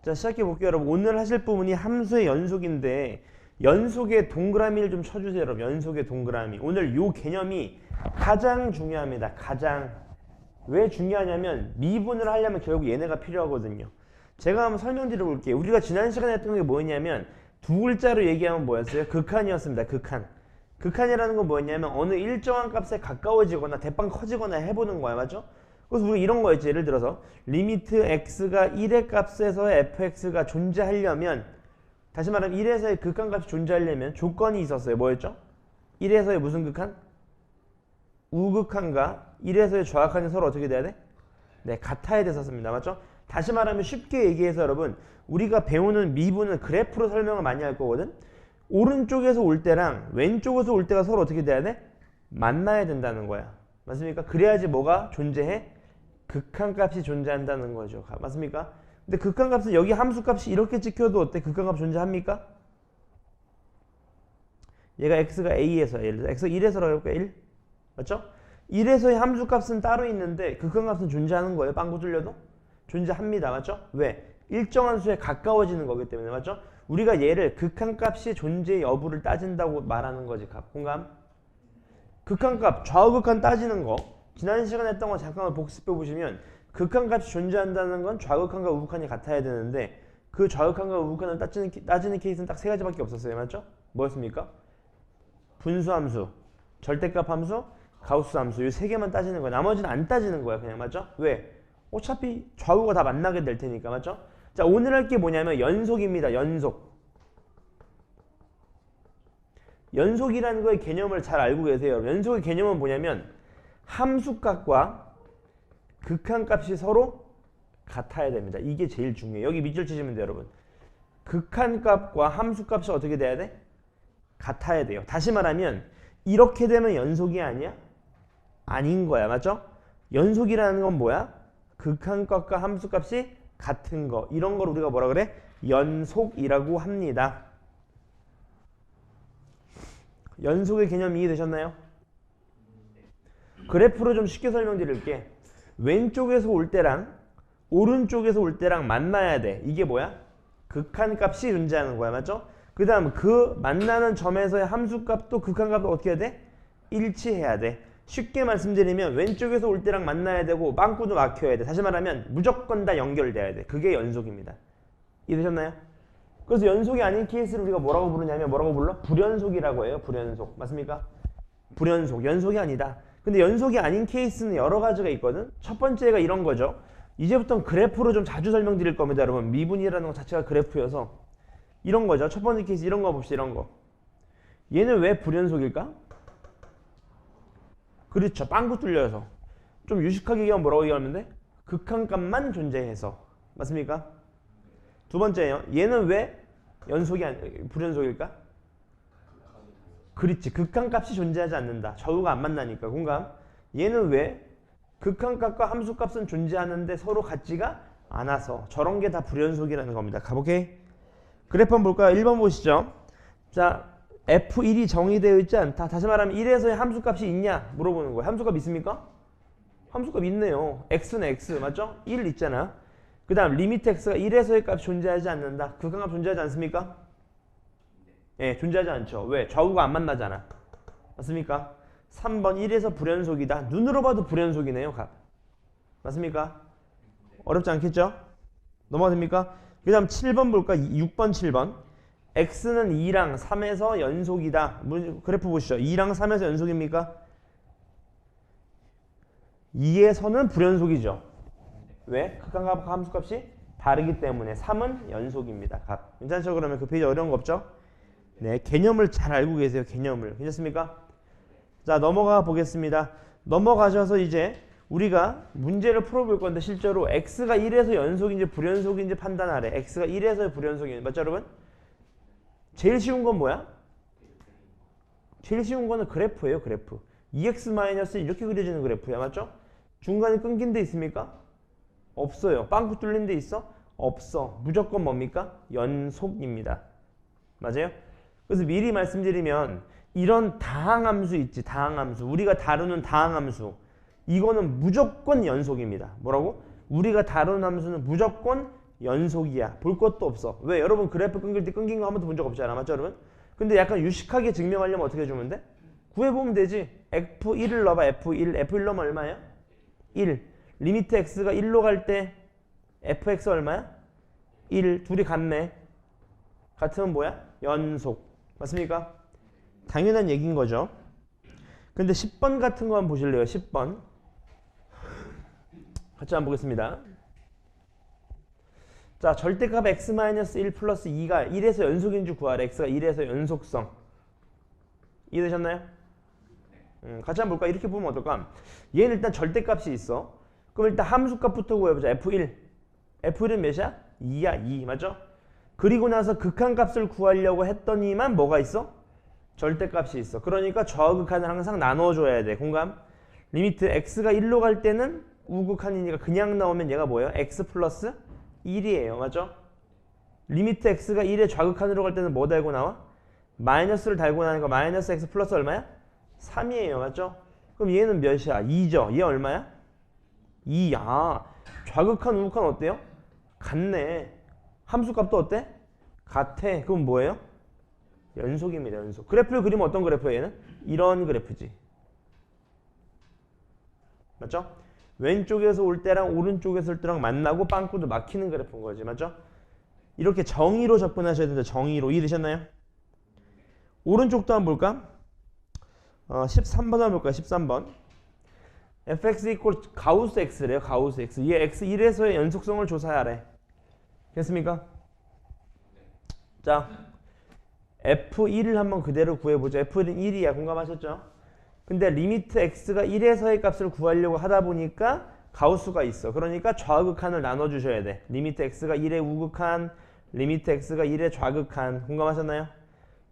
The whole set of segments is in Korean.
자, 시작해 볼게요, 여러분. 오늘 하실 부분이 함수의 연속인데 연속의 동그라미를 좀 쳐주세요, 여러분. 연속의 동그라미. 오늘 요 개념이 가장 중요합니다. 가장. 왜 중요하냐면 미분을 하려면 결국 얘네가 필요하거든요. 제가 한번 설명드려 볼게요. 우리가 지난 시간에 했던 게 뭐였냐면 두 글자로 얘기하면 뭐였어요? 극한이었습니다. 극한. 극한이라는 건 뭐였냐면 어느 일정한 값에 가까워지거나 대빵 커지거나 해보는 거야. 맞죠? 그래서 우리가 이런 거였지. 예를 들어서 리미트 x가 1의 값에서 fx가 존재하려면, 다시 말하면 1에서의 극한값이 존재하려면 조건이 있었어요. 뭐였죠? 1에서의 무슨 극한? 우극한과 1에서의 좌극한이 서로 어떻게 돼야 돼? 네, 같아야 됐었습니다. 맞죠? 다시 말하면 쉽게 얘기해서 여러분, 우리가 배우는 미분은 그래프로 설명을 많이 할 거거든. 오른쪽에서 올 때랑 왼쪽에서 올 때가 서로 어떻게 돼야 돼? 만나야 된다는 거야. 맞습니까? 그래야지 뭐가 존재해? 극한값이 존재한다는 거죠. 맞습니까? 근데 극한값은 여기 함수값이 이렇게 찍혀도 어때? 극한값 존재합니까? 얘가 x가 a에서 예를 들어 x가 1에서라고 해볼까요? 1? 맞죠? 1에서의 함수값은 따로 있는데 극한값은 존재하는 거예요. 빵구 뚫려도? 존재합니다. 맞죠? 왜? 일정한 수에 가까워지는 거기 때문에. 맞죠? 우리가 얘를 극한값이 존재 여부를 따진다고 말하는 거지. 공감? 극한값, 좌우극한 따지는 거 지난 시간에 했던 거 잠깐만 복습해 보시면 극한값이 존재한다는 건 좌극한과 우극한이 같아야 되는데 그 좌극한과 우극한을 따지는 케이스는 딱 세 가지밖에 없었어요. 맞죠? 뭐였습니까? 분수함수, 절대값 함수, 가우스 함수 이 세 개만 따지는 거야. 나머지는 안 따지는 거야. 그냥. 맞죠? 왜? 어차피 좌우가 다 만나게 될 테니까. 맞죠? 자, 오늘 할 게 뭐냐면 연속입니다. 연속. 연속이라는 거의 개념을 잘 알고 계세요. 연속의 개념은 뭐냐면 함수값과 극한값이 서로 같아야 됩니다. 이게 제일 중요해요. 여기 밑줄 치시면 돼요, 여러분. 극한값과 함수값이 어떻게 돼야 돼? 같아야 돼요. 다시 말하면 이렇게 되면 연속이 아니야? 아닌 거야. 맞죠? 연속이라는 건 뭐야? 극한값과 함수값이 같은 거. 이런 걸 우리가 뭐라 그래? 연속이라고 합니다. 연속의 개념 이해되셨나요? 그래프로 좀 쉽게 설명드릴게. 왼쪽에서 올 때랑 오른쪽에서 올 때랑 만나야 돼. 이게 뭐야? 극한값이 존재하는 거야. 맞죠? 그 다음 그 만나는 점에서의 함수값도 극한값도 어떻게 해야 돼? 일치해야 돼. 쉽게 말씀드리면 왼쪽에서 올 때랑 만나야 되고 빵꾸도 막혀야 돼. 다시 말하면 무조건 다 연결돼야 돼. 그게 연속입니다. 이해되셨나요? 그래서 연속이 아닌 케이스를 우리가 뭐라고 부르냐면 뭐라고 불러? 불연속이라고 해요. 불연속. 맞습니까? 불연속. 연속이 아니다. 근데 연속이 아닌 케이스는 여러 가지가 있거든. 첫 번째가 이런 거죠. 이제부터는 그래프로 좀 자주 설명드릴 겁니다. 여러분. 미분이라는 것 자체가 그래프여서 이런 거죠. 첫 번째 케이스 이런 거 봅시다. 이런 거. 얘는 왜 불연속일까? 그렇죠. 빵구 뚫려서. 좀 유식하게 얘기하면 뭐라고 얘기하면 돼? 극한값만 존재해서. 맞습니까? 두 번째요. 얘는 왜 연속이 불연속일까? 그렇지. 극한값이 존재하지 않는다. 좌우가 안 만나니까. 공감? 얘는 왜 극한값과 함수값은 존재하는데 서로 같지가 않아서. 저런 게 다 불연속이라는 겁니다. 가볼게. 그래프 한번 볼까요? 1번 보시죠. 자, F1이 정의되어 있지 않다. 다시 말하면 1에서의 함수값이 있냐? 물어보는 거예요. 함수값 있습니까? 함수값 있네요. x는 x. 맞죠? 1 있잖아. 그 다음 리미트 x가 1에서의 값이 존재하지 않는다. 극한값 존재하지 않습니까? 예, 존재하지 않죠. 왜? 좌우가 안 만나잖아. 맞습니까? 3번 1에서 불연속이다. 눈으로 봐도 불연속이네요. 값. 맞습니까? 어렵지 않겠죠? 넘어가 됩니까? 그 다음 7번 볼까? 6번 7번. x는 2랑 3에서 연속이다. 그래프 보시죠. 2랑 3에서 연속입니까? 2에서는 불연속이죠. 왜? 극한값과 함수값이 다르기 때문에 3은 연속입니다. 값. 괜찮죠? 그러면 그 페이지 어려운 거 없죠? 네, 개념을 잘 알고 계세요. 개념을. 괜찮습니까? 자, 넘어가 보겠습니다. 넘어가셔서 이제 우리가 문제를 풀어볼 건데 실제로 x가 1에서 연속인지 불연속인지 판단하래. x가 1에서 불연속인지. 맞죠, 여러분? 제일 쉬운 건 뭐야? 제일 쉬운 거는 그래프예요. 그래프. 2x- 이렇게 그려지는 그래프야. 맞죠? 중간에 끊긴 데 있습니까? 없어요. 빵꾸 뚫린 데 있어? 없어. 무조건 뭡니까? 연속입니다. 맞아요? 그래서 미리 말씀드리면 이런 다항함수 있지. 다항함수. 우리가 다루는 다항함수. 이거는 무조건 연속입니다. 뭐라고? 우리가 다루는 함수는 무조건 연속이야. 볼 것도 없어. 왜? 여러분 그래프 끊길 때 끊긴 거 한 번도 본 적 없잖아. 맞죠 여러분? 근데 약간 유식하게 증명하려면 어떻게 해주면 돼? 구해보면 되지. F1을 넣어봐. F1 넣으면 얼마야? 1. 리미트 x가 1로 갈 때 fx 얼마야? 1. 둘이 같네. 같으면 뭐야? 연속. 맞습니까? 당연한 얘기인 거죠. 근데 10번 같은 거 한번 보실래요? 10번. 같이 한번 보겠습니다. 자, 절대값 x-1 플러스 2가 1에서 연속인 줄 구하래. x가 1에서 연속성. 이해되셨나요? 같이 한번 볼까? 이렇게 보면 어떨까? 얘는 일단 절대값이 있어. 그럼 일단 함수값부터 구해보자. F1. F1은 몇이야? 2야, 2. 맞죠? 그리고 나서 극한값을 구하려고 했더니만 뭐가 있어? 절대값이 있어. 그러니까 저극한을 항상 나눠줘야 돼. 공감? 리미트 x가 1로 갈 때는 우극한이니까 그냥 나오면 얘가 뭐예요? x 플러스 1이에요. 맞죠? 리미트 x가 1의 좌극한으로 갈 때는 뭐 달고 나와? 마이너스를 달고 나니까 마이너스 x 플러스 얼마야? 3이에요. 맞죠? 그럼 얘는 몇이야? 2죠. 얘 얼마야? 2. 아, 좌극한 우극한 어때요? 같네. 함수값도 어때? 같아. 그럼 뭐예요? 연속입니다. 연속. 그래프를 그리면 어떤 그래프예요? 얘는? 이런 그래프지. 맞죠? 왼쪽에서 올 때랑 오른쪽에서 올 때랑 만나고 빵꾸도 막히는 그래프인 거지. 맞죠? 이렇게 정의로 접근하셔야 된다. 정의로. 이해되셨나요? 오른쪽도 한번 볼까? 13번 한번 볼까요? 13번. fx 이퀄 가우스 x래요. 가우스 x. 얘 x1에서의 연속성을 조사하래. 됐습니까? 자, f1을 한번 그대로 구해보죠. f1은 1이야. 공감하셨죠? 근데 리미트 x가 1에서의 값을 구하려고 하다 보니까 가우스가 있어. 그러니까 좌극한을 나눠주셔야 돼. 리미트 x가 1의 우극한, 리미트 x가 1의 좌극한. 공감하셨나요?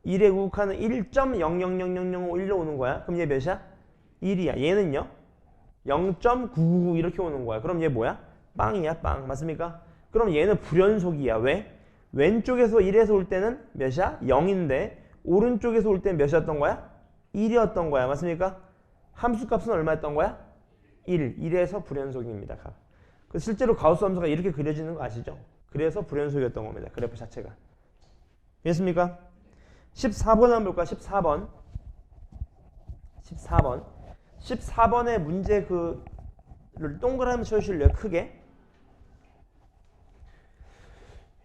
1의 우극한은 1.000001로 오는 거야. 그럼 얘 몇이야? 1이야. 얘는요? 0.999 이렇게 오는 거야. 그럼 얘 뭐야? 빵이야. 빵. 맞습니까? 그럼 얘는 불연속이야. 왜? 왼쪽에서 1에서 올 때는 몇이야? 0인데 오른쪽에서 올 때는 몇이었던 거야? 1이었던 거야. 맞습니까? 함수값은 얼마였던 거야? 1. 1에서 불연속입니다. 실제로 가우스 함수가 이렇게 그려지는 거 아시죠? 그래서 불연속이었던 겁니다. 그래프 자체가. 됐습니까? 14번 한번 볼까? 14번. 14번. 14번의 문제 그를 동그라미 쳐주실래요? 크게.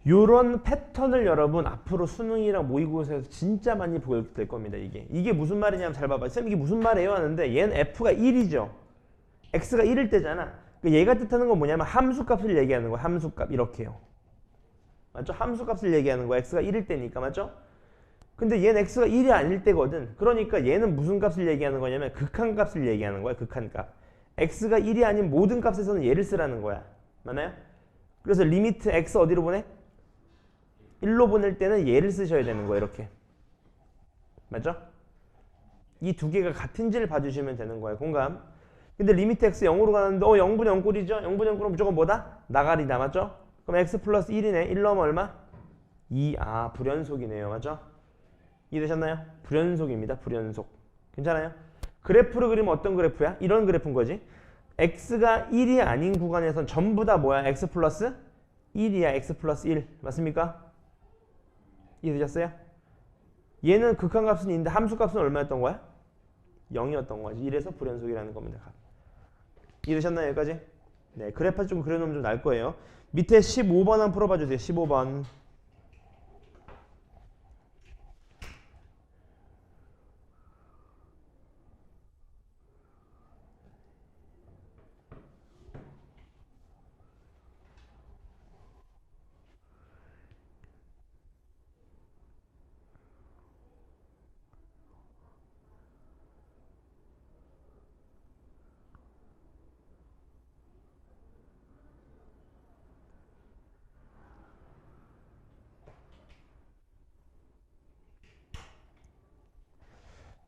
요런 패턴을 여러분 앞으로 수능이랑 모의고사에서 진짜 많이 보게 될 겁니다. 이게 무슨 말이냐면 잘 봐봐. 쌤 이게 무슨 말이에요? 하는데 얘는 f가 1이죠. x가 1일 때잖아. 얘가 뜻하는 건 뭐냐면 함수값을 얘기하는 거야. 함수값 이렇게요. 맞죠? 함수값을 얘기하는 거야. x가 1일 때니까. 맞죠? 근데 얘는 x가 1이 아닐 때거든. 그러니까 얘는 무슨 값을 얘기하는 거냐면 극한값을 얘기하는 거야. 극한값. x가 1이 아닌 모든 값에서는 얘를 쓰라는 거야. 맞나요? 그래서 리미트 x 어디로 보내? 1로 보낼 때는 얘를 쓰셔야 되는 거예요. 이렇게. 맞죠? 이 두 개가 같은지를 봐주시면 되는 거예요. 공감. 근데 리미트 x 0으로 가는데 0분의 0꼴이죠? 0분의 0꼴은 무조건 뭐다? 나가리다. 맞죠? 그럼 x 플러스 1이네. 1 넣으면 얼마? 2. 아, 불연속이네요. 맞죠? 이해되셨나요? 불연속입니다. 불연속. 괜찮아요? 그래프를 그리면 어떤 그래프야? 이런 그래프인 거지. x가 1이 아닌 구간에선 전부 다 뭐야? x 플러스 1이야. x 플러스 1. 맞습니까? 이해되셨어요? 얘는 극한값은 있는데 함수값은 얼마였던 거야? 0이었던 거지. 이래서 불연속이라는 겁니다. 이해되셨나요? 여기까지? 네, 그래프 좀 그려놓으면 좀 나을 거예요. 밑에 15번 한번 풀어봐 주세요. 15번.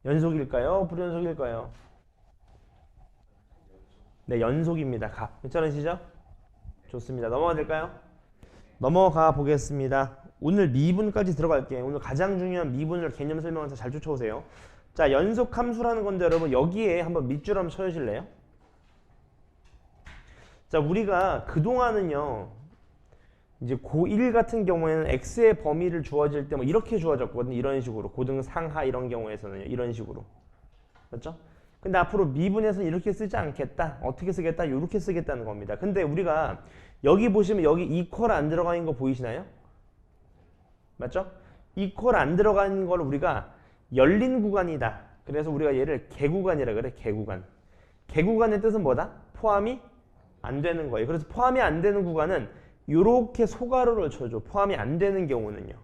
연속일까요? 불연속일까요? 네, 연속입니다. 괜찮으시죠? 좋습니다. 넘어가 될까요? 넘어가 보겠습니다. 오늘 미분까지 들어갈게요. 오늘 가장 중요한 미분을 개념 설명해서 잘 쫓아오세요. 자, 연속 함수라는 건데 여러분 여기에 한번 밑줄 한번 쳐주실래요? 자, 우리가 그동안은요 이제 고1 같은 경우에는 x의 범위를 주어질 때 뭐 이렇게 주어졌거든요. 이런 식으로. 고등 상하 이런 경우에서는 이런 식으로. 맞죠? 근데 앞으로 미분에서는 이렇게 쓰지 않겠다. 어떻게 쓰겠다? 이렇게 쓰겠다는 겁니다. 근데 우리가 여기 보시면 여기 이퀄 안 들어가 있는 거 보이시나요? 맞죠? 이퀄 안 들어가 있는 걸 우리가 열린 구간이다. 그래서 우리가 얘를 개구간이라 그래. 개구간. 개구간의 뜻은 뭐다? 포함이 안 되는 거예요. 그래서 포함이 안 되는 구간은 이렇게 소가로를 쳐줘. 포함이 안 되는 경우는요.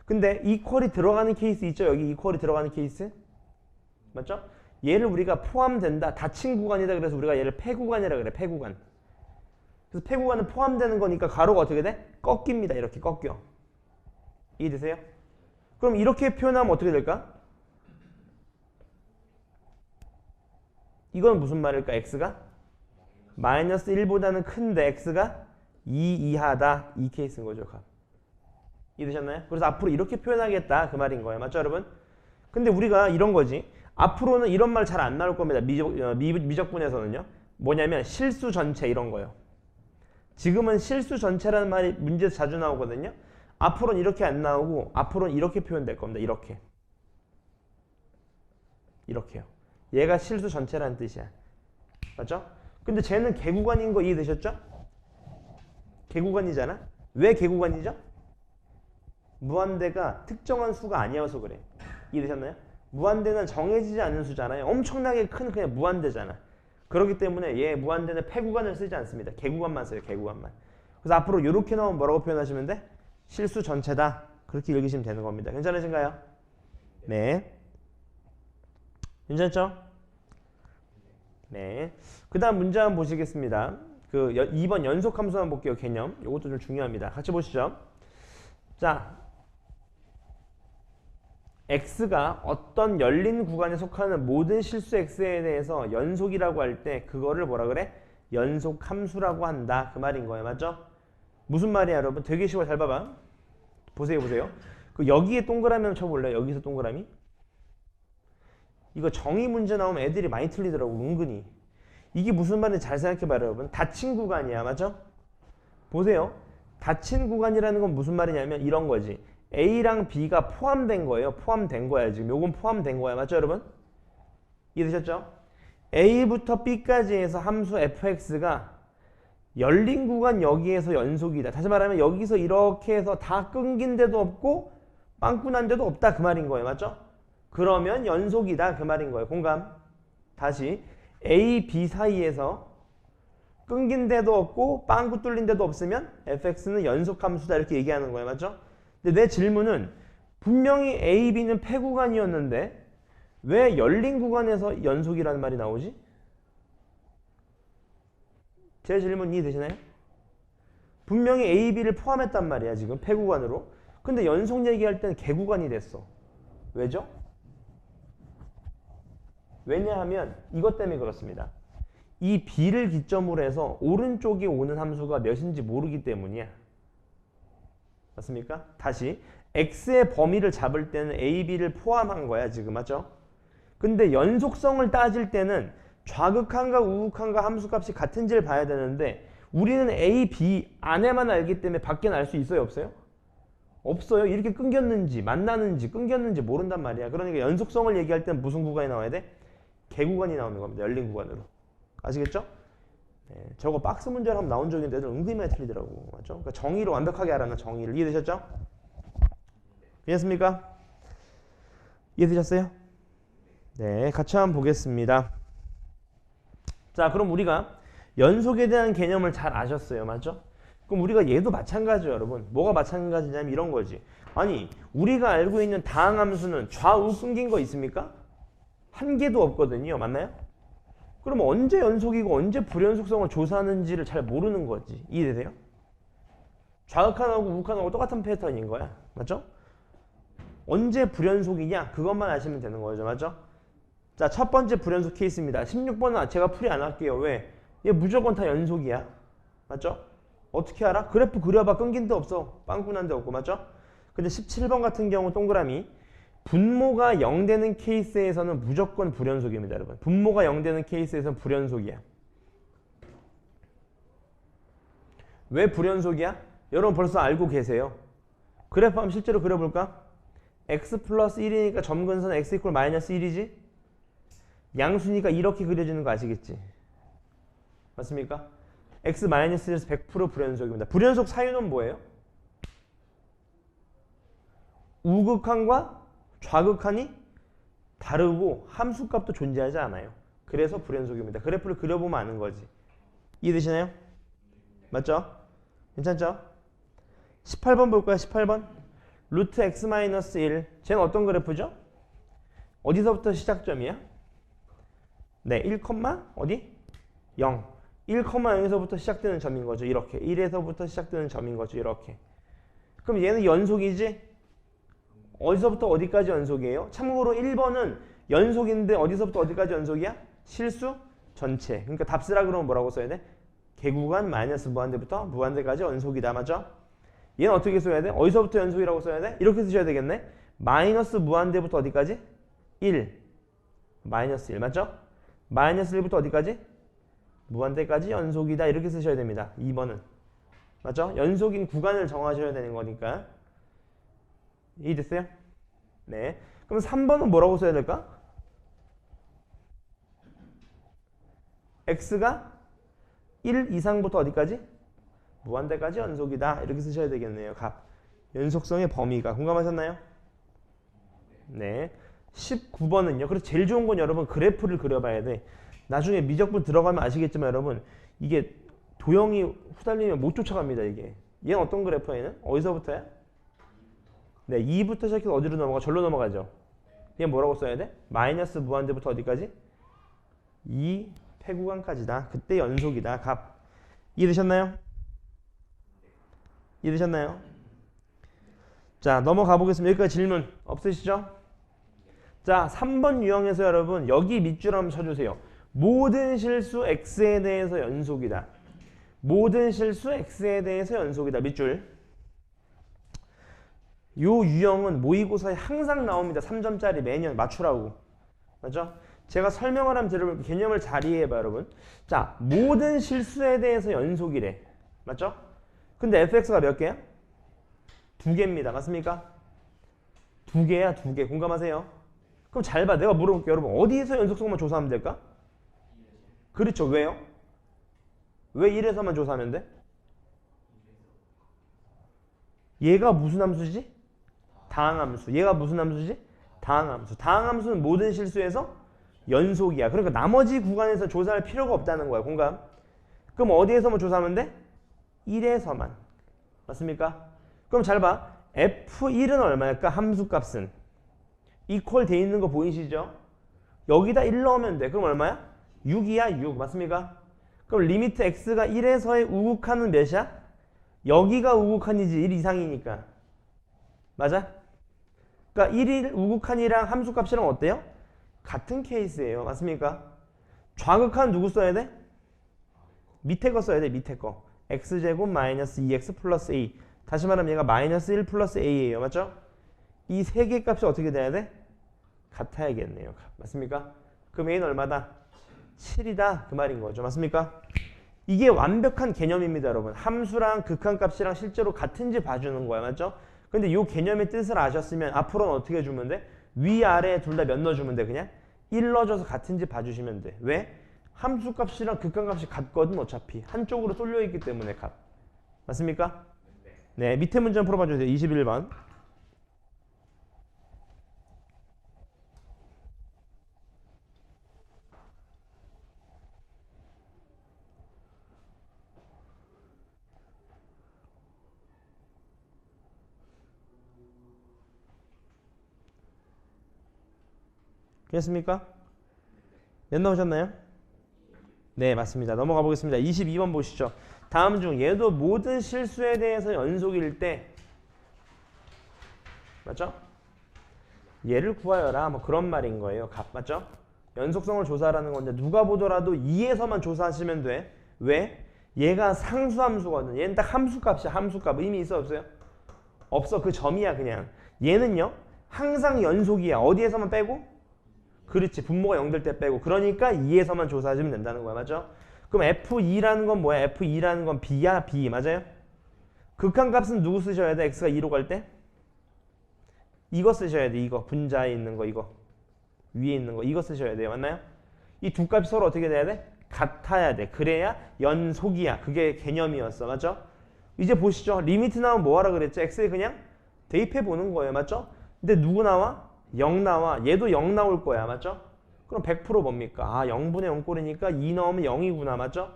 근데 이퀄이 들어가는 케이스 있죠? 여기 이퀄이 들어가는 케이스? 맞죠? 얘를 우리가 포함된다. 닫힌 구간이다. 그래서 우리가 얘를 폐구간이라 그래. 폐구간. 그래서 폐구간은 포함되는 거니까 가로가 어떻게 돼? 꺾입니다. 이렇게 꺾여. 이해되세요? 그럼 이렇게 표현하면 어떻게 될까? 이건 무슨 말일까? x가 마이너스 1보다는 큰데 x가 2 이하다. 이 케이스인 거죠. 이해되셨나요? 그래서 앞으로 이렇게 표현하겠다. 그 말인 거예요. 맞죠 여러분? 근데 우리가 이런 거지. 앞으로는 이런 말 잘 안 나올 겁니다. 미적분에서는요. 뭐냐면 실수 전체 이런 거요. 지금은 실수 전체라는 말이 문제에서 자주 나오거든요. 앞으로는 이렇게 안 나오고 앞으로는 이렇게 표현될 겁니다. 이렇게. 이렇게요. 얘가 실수 전체라는 뜻이야. 맞죠? 근데 쟤는 개구간인 거 이해되셨죠? 개구간이잖아. 왜 개구간이죠? 무한대가 특정한 수가 아니어서 그래. 이해되셨나요? 무한대는 정해지지 않는 수잖아요. 엄청나게 큰 그냥 무한대잖아. 그렇기 때문에 얘 무한대는 폐구간을 쓰지 않습니다. 개구간만 써요. 개구간만. 그래서 앞으로 이렇게 나오면 뭐라고 표현하시면 돼? 실수 전체다. 그렇게 읽으시면 되는 겁니다. 괜찮으신가요? 네. 괜찮죠? 네. 그 다음 문제 한번 보시겠습니다. 2번 연속함수 한번 볼게요. 개념. 이것도 좀 중요합니다. 같이 보시죠. 자, x가 어떤 열린 구간에 속하는 모든 실수 x에 대해서 연속이라고 할 때 그거를 뭐라 그래? 연속함수라고 한다. 그 말인 거예요. 맞죠? 무슨 말이야 여러분? 되게 쉬워. 잘 봐봐. 보세요. 여기에 동그라미 한번 쳐볼래요? 여기서 동그라미? 이거 정의 문제 나오면 애들이 많이 틀리더라고. 은근히. 이게 무슨 말인지 잘 생각해봐요 여러분. 닫힌 구간이야. 맞죠? 보세요. 닫힌 구간이라는 건 무슨 말이냐면 이런 거지. A랑 B가 포함된 거예요. 포함된 거야 지금. 요건 포함된 거야. 맞죠 여러분? 이해되셨죠? A부터 B까지 해서 함수 fx가 열린 구간 여기에서 연속이다. 다시 말하면 여기서 이렇게 해서 다 끊긴 데도 없고 빵꾸 난 데도 없다. 그 말인 거예요. 맞죠? 그러면 연속이다. 그 말인 거예요. 공감. 다시 A, B 사이에서 끊긴 데도 없고 빵꾸 뚫린 데도 없으면 fx는 연속함수다. 이렇게 얘기하는 거예요. 맞죠? 근데 내 질문은 분명히 A, B는 폐구간이었는데 왜 열린 구간에서 연속이라는 말이 나오지? 제 질문 이해되시나요? 분명히 A, B를 포함했단 말이야 지금 폐구간으로. 근데 연속 얘기할 때는 개구간이 됐어. 왜죠? 왜냐하면 이것 때문에 그렇습니다. 이 B를 기점으로 해서 오른쪽에 오는 함수가 몇인지 모르기 때문이야. 맞습니까? 다시 X의 범위를 잡을 때는 A, B를 포함한 거야 지금. 맞죠? 근데 연속성을 따질 때는 좌극한과 우극한과 함수값이 같은지를 봐야 되는데 우리는 A, B 안에만 알기 때문에 밖에는 알 수 있어요? 없어요? 없어요. 이렇게 끊겼는지 만나는지 끊겼는지 모른단 말이야. 그러니까 연속성을 얘기할 때는 무슨 구간이 나와야 돼? 개구간이 나오는 겁니다. 열린 구간으로. 아시겠죠? 네, 저거 박스 문제로 한번 나온 적이 있는데 애들 은근히 많이 틀리더라고. 맞죠? 그러니까 정의로 완벽하게 알아놔. 정의를. 이해되셨죠? 이해했습니까? 이해되셨어요? 네, 같이 한번 보겠습니다. 자, 그럼 우리가 연속에 대한 개념을 잘 아셨어요. 맞죠? 그럼 우리가 얘도 마찬가지예요, 여러분. 뭐가 마찬가지냐면 이런 거지. 아니, 우리가 알고 있는 다항함수는 좌우 끊긴 거 있습니까? 한 개도 없거든요. 맞나요? 그럼 언제 연속이고 언제 불연속성을 조사하는지를 잘 모르는 거지. 이해되세요? 좌극한하고 우극한하고 똑같은 패턴인 거야. 맞죠? 언제 불연속이냐? 그것만 아시면 되는 거죠. 맞죠? 자, 첫 번째 불연속 케이스입니다. 16번은 제가 풀이 안 할게요. 왜? 얘 무조건 다 연속이야. 맞죠? 어떻게 알아? 그래프 그려봐. 끊긴 데 없어. 빵꾸 난 데 없고. 맞죠? 근데 17번 같은 경우 동그라미 분모가 0 되는 케이스에서는 무조건 불연속입니다. 여러분. 분모가 0 되는 케이스에서는 불연속이야. 왜 불연속이야? 여러분 벌써 알고 계세요. 그래프 한번 실제로 그려볼까? x 플러스 1이니까 점근선 x 이퀄 마이너스 1이지? 양수니까 이렇게 그려지는 거 아시겠지? 맞습니까? x 마이너스 1에서 100% 불연속입니다. 불연속 사유는 뭐예요? 우극한과 좌극한이 다르고 함수값도 존재하지 않아요. 그래서 불연속입니다. 그래프를 그려보면 아는 거지. 이해되시나요? 맞죠? 괜찮죠? 18번 볼까요? 18번. 루트 x-1. 쟤는 어떤 그래프죠? 어디서부터 시작점이야? 네, 1, 어디? 0. 1,0에서부터 시작되는 점인 거죠. 이렇게. 1에서부터 시작되는 점인 거죠. 이렇게. 그럼 얘는 연속이지? 어디서부터 어디까지 연속이에요? 참고로 1번은 연속인데 어디서부터 어디까지 연속이야? 실수 전체. 그러니까 답 쓰라 그러면 뭐라고 써야 돼? 개구간 마이너스 무한대부터 무한대까지 연속이다. 맞죠? 얘는 어떻게 써야 돼? 어디서부터 연속이라고 써야 돼? 이렇게 쓰셔야 되겠네. 마이너스 무한대부터 어디까지? 1. 마이너스 1. 맞죠? 마이너스 1부터 어디까지? 무한대까지 연속이다. 이렇게 쓰셔야 됩니다. 2번은. 맞죠? 연속인 구간을 정하셔야 되는 거니까. 이해됐어요? 네. 그럼 3번은 뭐라고 써야 될까? x가 1 이상부터 어디까지? 무한대까지 연속이다. 이렇게 쓰셔야 되겠네요. 값. 연속성의 범위가. 공감하셨나요? 네. 19번은요. 그래서 제일 좋은 건 여러분 그래프를 그려봐야 돼. 나중에 미적분 들어가면 아시겠지만 여러분 이게 도형이 후달리면 못 쫓아갑니다. 이게. 얘는 어떤 그래프야? 얘는? 어디서부터야? 네. 2부터 시작해서 어디로 넘어가? 절로 넘어가죠. 얘는 뭐라고 써야 돼? 마이너스 무한대부터 어디까지? 2 폐구간까지다. 그때 연속이다. 값. 이해되셨나요? 이해되셨나요? 자, 넘어가 보겠습니다. 여기까지 질문 없으시죠? 자, 3번 유형에서 여러분 여기 밑줄 한번 쳐주세요. 모든 실수 x에 대해서 연속이다. 모든 실수 x에 대해서 연속이다. 밑줄. 요 유형은 모의고사에 항상 나옵니다. 3점짜리 매년 맞추라고. 맞죠? 제가 설명을 하면 들어볼 개념을 잘 이해해봐 여러분. 자, 모든 실수에 대해서 연속이래. 맞죠? 근데 fx가 몇 개야? 2개입니다. 맞습니까? 2개야, 2개. 공감하세요? 그럼 잘 봐. 내가 물어볼게요. 여러분, 어디에서 연속성만 조사하면 될까? 그렇죠. 왜요? 왜 1에서만 조사하면 돼? 얘가 무슨 함수지? 다항함수. 얘가 무슨 함수지? 다항함수. 다항함수는 모든 실수에서 연속이야. 그러니까 나머지 구간에서 조사할 필요가 없다는 거야. 공감? 그럼 어디에서만 조사하면 돼? 1에서만. 맞습니까? 그럼 잘 봐. F1은 얼마일까? 함수값은. 이퀄 돼 있는 거 보이시죠? 여기다 1 넣으면 돼. 그럼 얼마야? 6이야. 6. 맞습니까? 그럼 리미트 x가 1에서의 우극한은 몇이야? 여기가 우극한이지. 1 이상이니까. 맞아? 그러니까 1일 우극한이랑 함수값이랑 어때요? 같은 케이스예요. 맞습니까? 좌극한 누구 써야 돼? 밑에 거 써야 돼. 밑에 거. x제곱 마이너스 2x 플러스 a. 다시 말하면 얘가 마이너스 1 플러스 a예요. 맞죠? 이 세 개 값이 어떻게 돼야 돼? 같아야겠네요. 맞습니까? 그럼 a는 얼마다? 7이다. 그 말인 거죠. 맞습니까? 이게 완벽한 개념입니다. 여러분. 함수랑 극한값이랑 실제로 같은지 봐주는 거야. 맞죠? 근데 이 개념의 뜻을 아셨으면 앞으로는 어떻게 주면 돼? 위아래 둘 다 몇 넣어주면 돼? 그냥 1 넣어줘서 같은지 봐주시면 돼. 왜? 함수값이랑 극한값이 같거든. 어차피 한쪽으로 쏠려있기 때문에 값. 맞습니까? 네, 밑에 문제 한번 풀어봐 주세요. 21번. 됐습니까? 몇 나오셨나요? 네, 맞습니다. 넘어가 보겠습니다. 22번 보시죠. 다음 중 얘도 모든 실수에 대해서 연속일 때 맞죠? 얘를 구하여라. 뭐 그런 말인 거예요. 값 맞죠? 연속성을 조사하라는 건데 누가 보더라도 2에서만 조사하시면 돼. 왜? 얘가 상수함수거든. 얘는 딱 함수값이야. 함수값. 의미 있어 없어요? 없어. 그 점이야 그냥. 얘는요. 항상 연속이야. 어디에서만 빼고? 그렇지. 분모가 0 될 때 빼고. 그러니까 2에서만 조사하시면 된다는 거야. 맞죠? 그럼 F2라는 건 뭐야? F2라는 건 B야? B. 맞아요? 극한값은 누구 쓰셔야 돼? x가 2로 갈 때? 이거 쓰셔야 돼. 이거 분자에 있는 거 이거 위에 있는 거 이거 쓰셔야 돼요. 맞나요? 이 두 값이 서로 어떻게 돼야 돼? 같아야 돼. 그래야 연속이야. 그게 개념이었어. 맞죠? 이제 보시죠. 리미트 나오면 뭐하라 그랬죠? x에 그냥 대입해 보는 거예요. 맞죠? 근데 누구 나와? 0 나와. 얘도 0 나올 거야. 맞죠? 그럼 100% 뭡니까? 아 0분의 0 꼴이니까 2 넣으면 0이구나. 맞죠?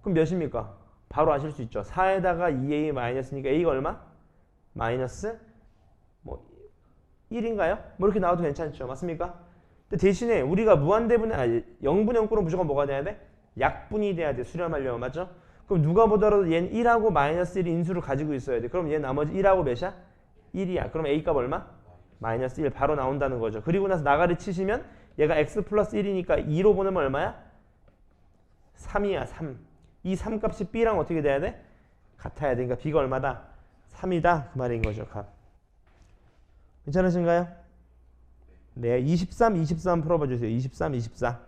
그럼 몇입니까? 바로 아실 수 있죠. 4에다가 2a 마이너스니까 a가 얼마? 마이너스 뭐 1인가요? 뭐 이렇게 나와도 괜찮죠. 맞습니까? 근데 대신에 우리가 무한대분의 0분의 0 꼴은 무조건 뭐가 돼야 돼? 약분이 돼야 돼. 수렴하려면. 맞죠? 그럼 누가 보더라도 얘는 1하고 마이너스 1 인수를 가지고 있어야 돼. 그럼 얘 나머지 1하고 몇이야? 1이야. 그럼 a 값 얼마? 마이너스 1 바로 나온다는 거죠. 그리고 나서 나가리 치시면 얘가 x 플러스 1이니까 2로 보내면 얼마야? 3이야. 3. 이 3 값이 b랑 어떻게 돼야 돼? 같아야 돼. 그러니까 b가 얼마다? 3이다. 그 말인 거죠. 값. 괜찮으신가요? 네. 23, 24 풀어봐 주세요. 23, 24.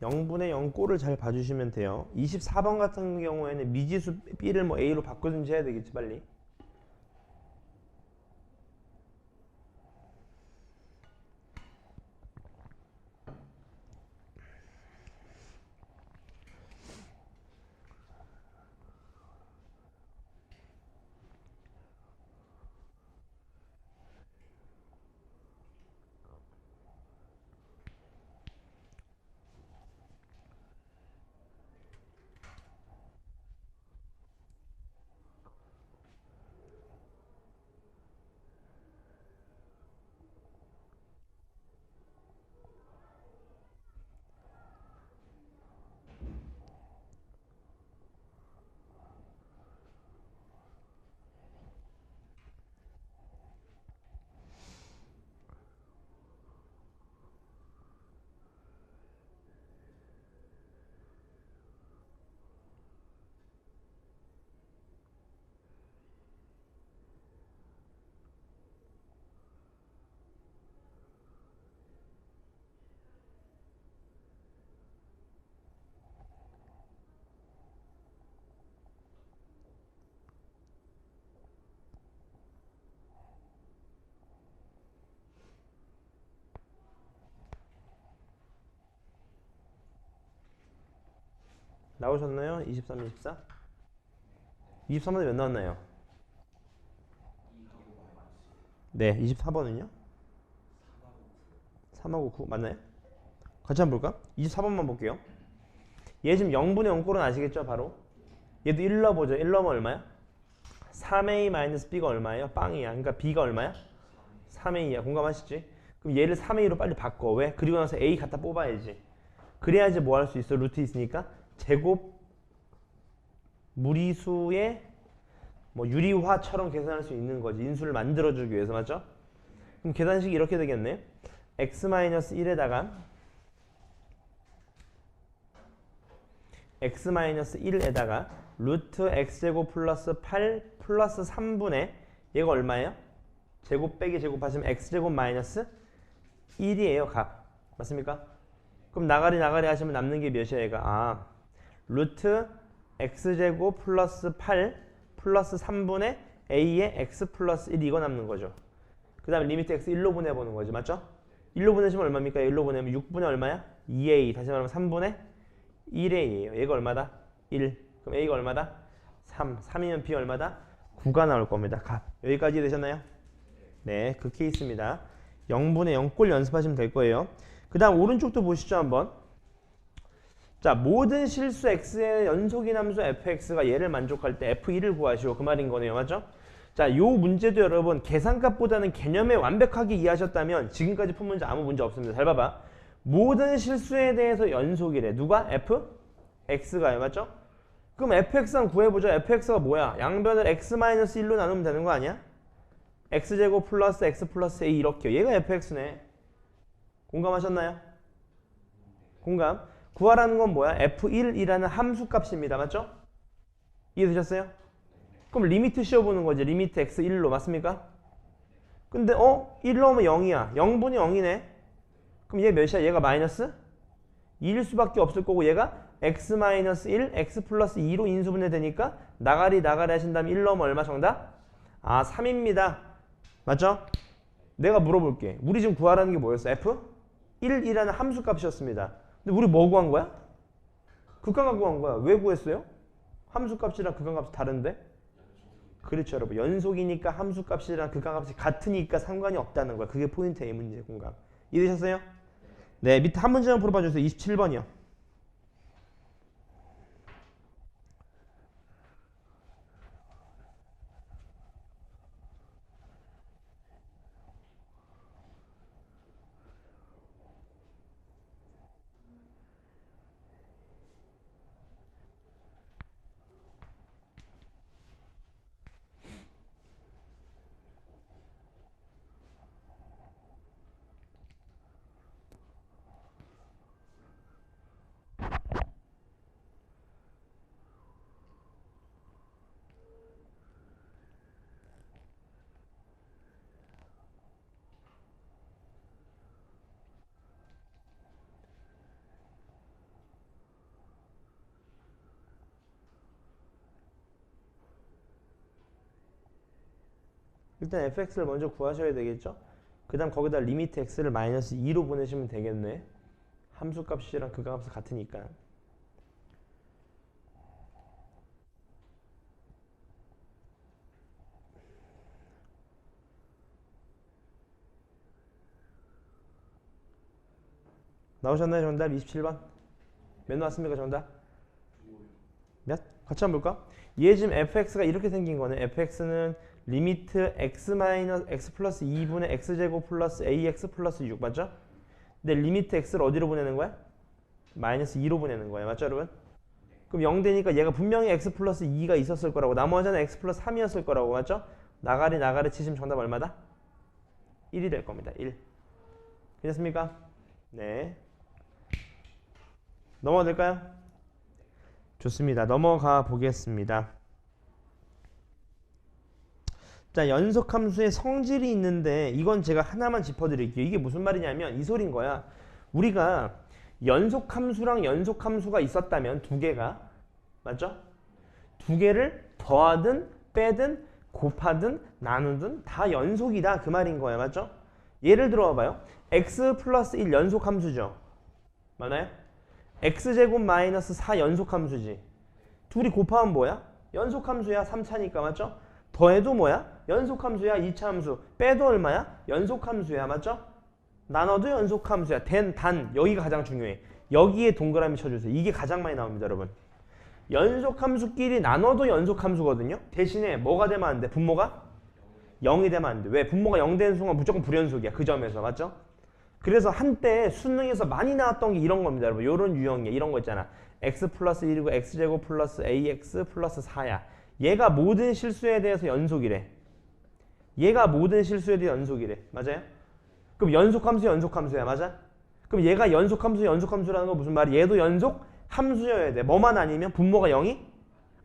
(0 분의 0) 꼴을 잘 봐주시면 돼요. 24번 같은 경우에는 미지수 b를 뭐 a로 바꾸든지 해야 되겠지 빨리. 나오셨나요? 23, 24? 23번에 몇 나왔나요? 네, 24번은요? 3하고 9 맞나요? 같이 한번 볼까? 24번만 볼게요. 얘 지금 0분의 0 꼴은 아시겠죠? 바로 얘도 1 넣어보죠. 1 넣으면 얼마야? 3a-b가 얼마예요? 빵이야. 그러니까 b가 얼마야? 3a야. 공감하시지? 그럼 얘를 3a로 빨리 바꿔. 왜? 그리고 나서 a 갖다 뽑아야지. 그래야지 뭐 할 수 있어? 루트 있으니까 제곱 무리수의 뭐 유리화처럼 계산할 수 있는 거지. 인수를 만들어주기 위해서. 맞죠? 그럼 계산식이 이렇게 되겠네. x-1에다가 x-1에다가 루트 x제곱 플러스 8 플러스 3분의 얘가 얼마예요? 제곱 빼기 제곱하시면 x제곱 마이너스 1이에요. 값. 맞습니까? 그럼 나가리 하시면 남는 게 몇이야 얘가? 루트 x제곱 플러스 8 플러스 3분의 a의 x 플러스 1 이거 남는 거죠. 그 다음에 리미트 x 1로 보내보는 거죠. 맞죠? 1로 보내시면 얼마입니까? 1로 보내면 6분의 얼마야? 2a. 다시 말하면 3분의 1a예요. 얘가 얼마다? 1. 그럼 a가 얼마다? 3. 3이면 b 얼마다? 9가 나올 겁니다. 값. 여기까지 되셨나요? 네, 그 케이스입니다. 0분의 0꼴 연습하시면 될 거예요. 그 다음 오른쪽도 보시죠 한번. 자, 모든 실수 x의 연속인 함수 fx가 얘를 만족할 때 f1을 구하시오. 그 말인 거네요. 맞죠? 자, 요 문제도 여러분 계산값보다는 개념에 완벽하게 이해하셨다면 지금까지 푼 문제 아무 문제 없습니다. 잘 봐봐. 모든 실수에 대해서 연속이래. 누가? fx가요. 맞죠? 그럼 fx 한번 구해보자. fx가 뭐야? 양변을 x-1로 나누면 되는 거 아니야? x제곱 플러스 x 플러스 a 이렇게요. 얘가 fx네. 공감하셨나요? 공감. 구하라는 건 뭐야? f1이라는 함수값입니다. 맞죠? 이해되셨어요? 그럼 리미트 씌워보는 거지. 리미트 x 1로. 맞습니까? 근데 1 넣으면 0이야. 0분이 0이네. 그럼 얘 몇이야? 얘가 마이너스 2일 수밖에 없을 거고 얘가 x 마이너스 1, x 플러스 2로 인수분해 되니까 나가리 하신 다음에 1 넣으면 얼마 정답? 3입니다. 맞죠? 내가 물어볼게. 우리 지금 구하라는 게 뭐였어? f1이라는 함수값이었습니다. 근데 우리 뭐 구한 거야? 극한값 구한 거야. 왜 구했어요? 함수값이랑 극한값이 다른데? 그렇죠 여러분. 연속이니까 함수값이랑 극한값이 같으니까 상관이 없다는 거야. 그게 포인트예요. 이 문제 공감. 이해되셨어요? 네, 밑에 한 문제만 풀어봐 주세요. 27번이요. 일단 fx를 먼저 구하셔야 되겠죠? 그 다음 거기다 리미트 x를 마이너스 2로 보내시면 되겠네. 함수값이랑 극한값이 같으니까. 나오셨나요 정답? 27번? 몇 나왔습니까 정답? 몇? 같이 한번 볼까? 얘 지금 fx가 이렇게 생긴 거네. fx는 리미트 x 플러스 2분의 x제곱 플러스 ax 플러스 6 맞죠? 근데 리미트 x를 어디로 보내는 거야? 마이너스 2로 보내는 거야. 맞죠 여러분? 그럼 0 되니까 얘가 분명히 x 플러스 2가 있었을 거라고. 나머지는 x 플러스 3이었을 거라고. 맞죠? 나가리 치시면 정답 얼마다? 1이 될 겁니다. 1. 괜찮습니까? 네. 넘어가 될까요? 좋습니다. 넘어가 보겠습니다. 자, 연속함수의 성질이 있는데 이건 제가 하나만 짚어드릴게요. 이게 무슨 말이냐면 이 소린 거야. 우리가 연속함수랑 연속함수가 있었다면 두 개가 맞죠? 두 개를 더하든 빼든 곱하든 나누든 다 연속이다 그 말인 거야. 맞죠? 예를 들어 봐요. x 플러스 1 연속함수죠. 맞나요? x제곱 마이너스 4 연속함수지. 둘이 곱하면 뭐야? 연속함수야. 3차니까 맞죠? 더해도 뭐야? 연속함수야. 2차 함수. 빼도 얼마야? 연속함수야. 맞죠? 나눠도 연속함수야. 단 여기가 가장 중요해. 여기에 동그라미 쳐주세요. 이게 가장 많이 나옵니다 여러분. 연속함수끼리 나눠도 연속함수거든요. 대신에 뭐가 되면 안 돼? 분모가 0이 되면 안 돼. 왜? 분모가 0 되는 순간 무조건 불연속이야. 그 점에서. 맞죠? 그래서 한때 수능에서 많이 나왔던 게 이런 겁니다 여러분. 이런 유형이야. 이런 거 있잖아. x 플러스 1이고 x제곱 플러스 ax 플러스 4야. 얘가 모든 실수에 대해서 연속이래. 얘가 모든 실수에 대해 연속이래. 맞아요? 그럼 연속함수야. 맞아? 그럼 얘가 연속함수라는 건 무슨 말이야? 얘도 연속함수여야 돼. 뭐만 아니면 분모가 0이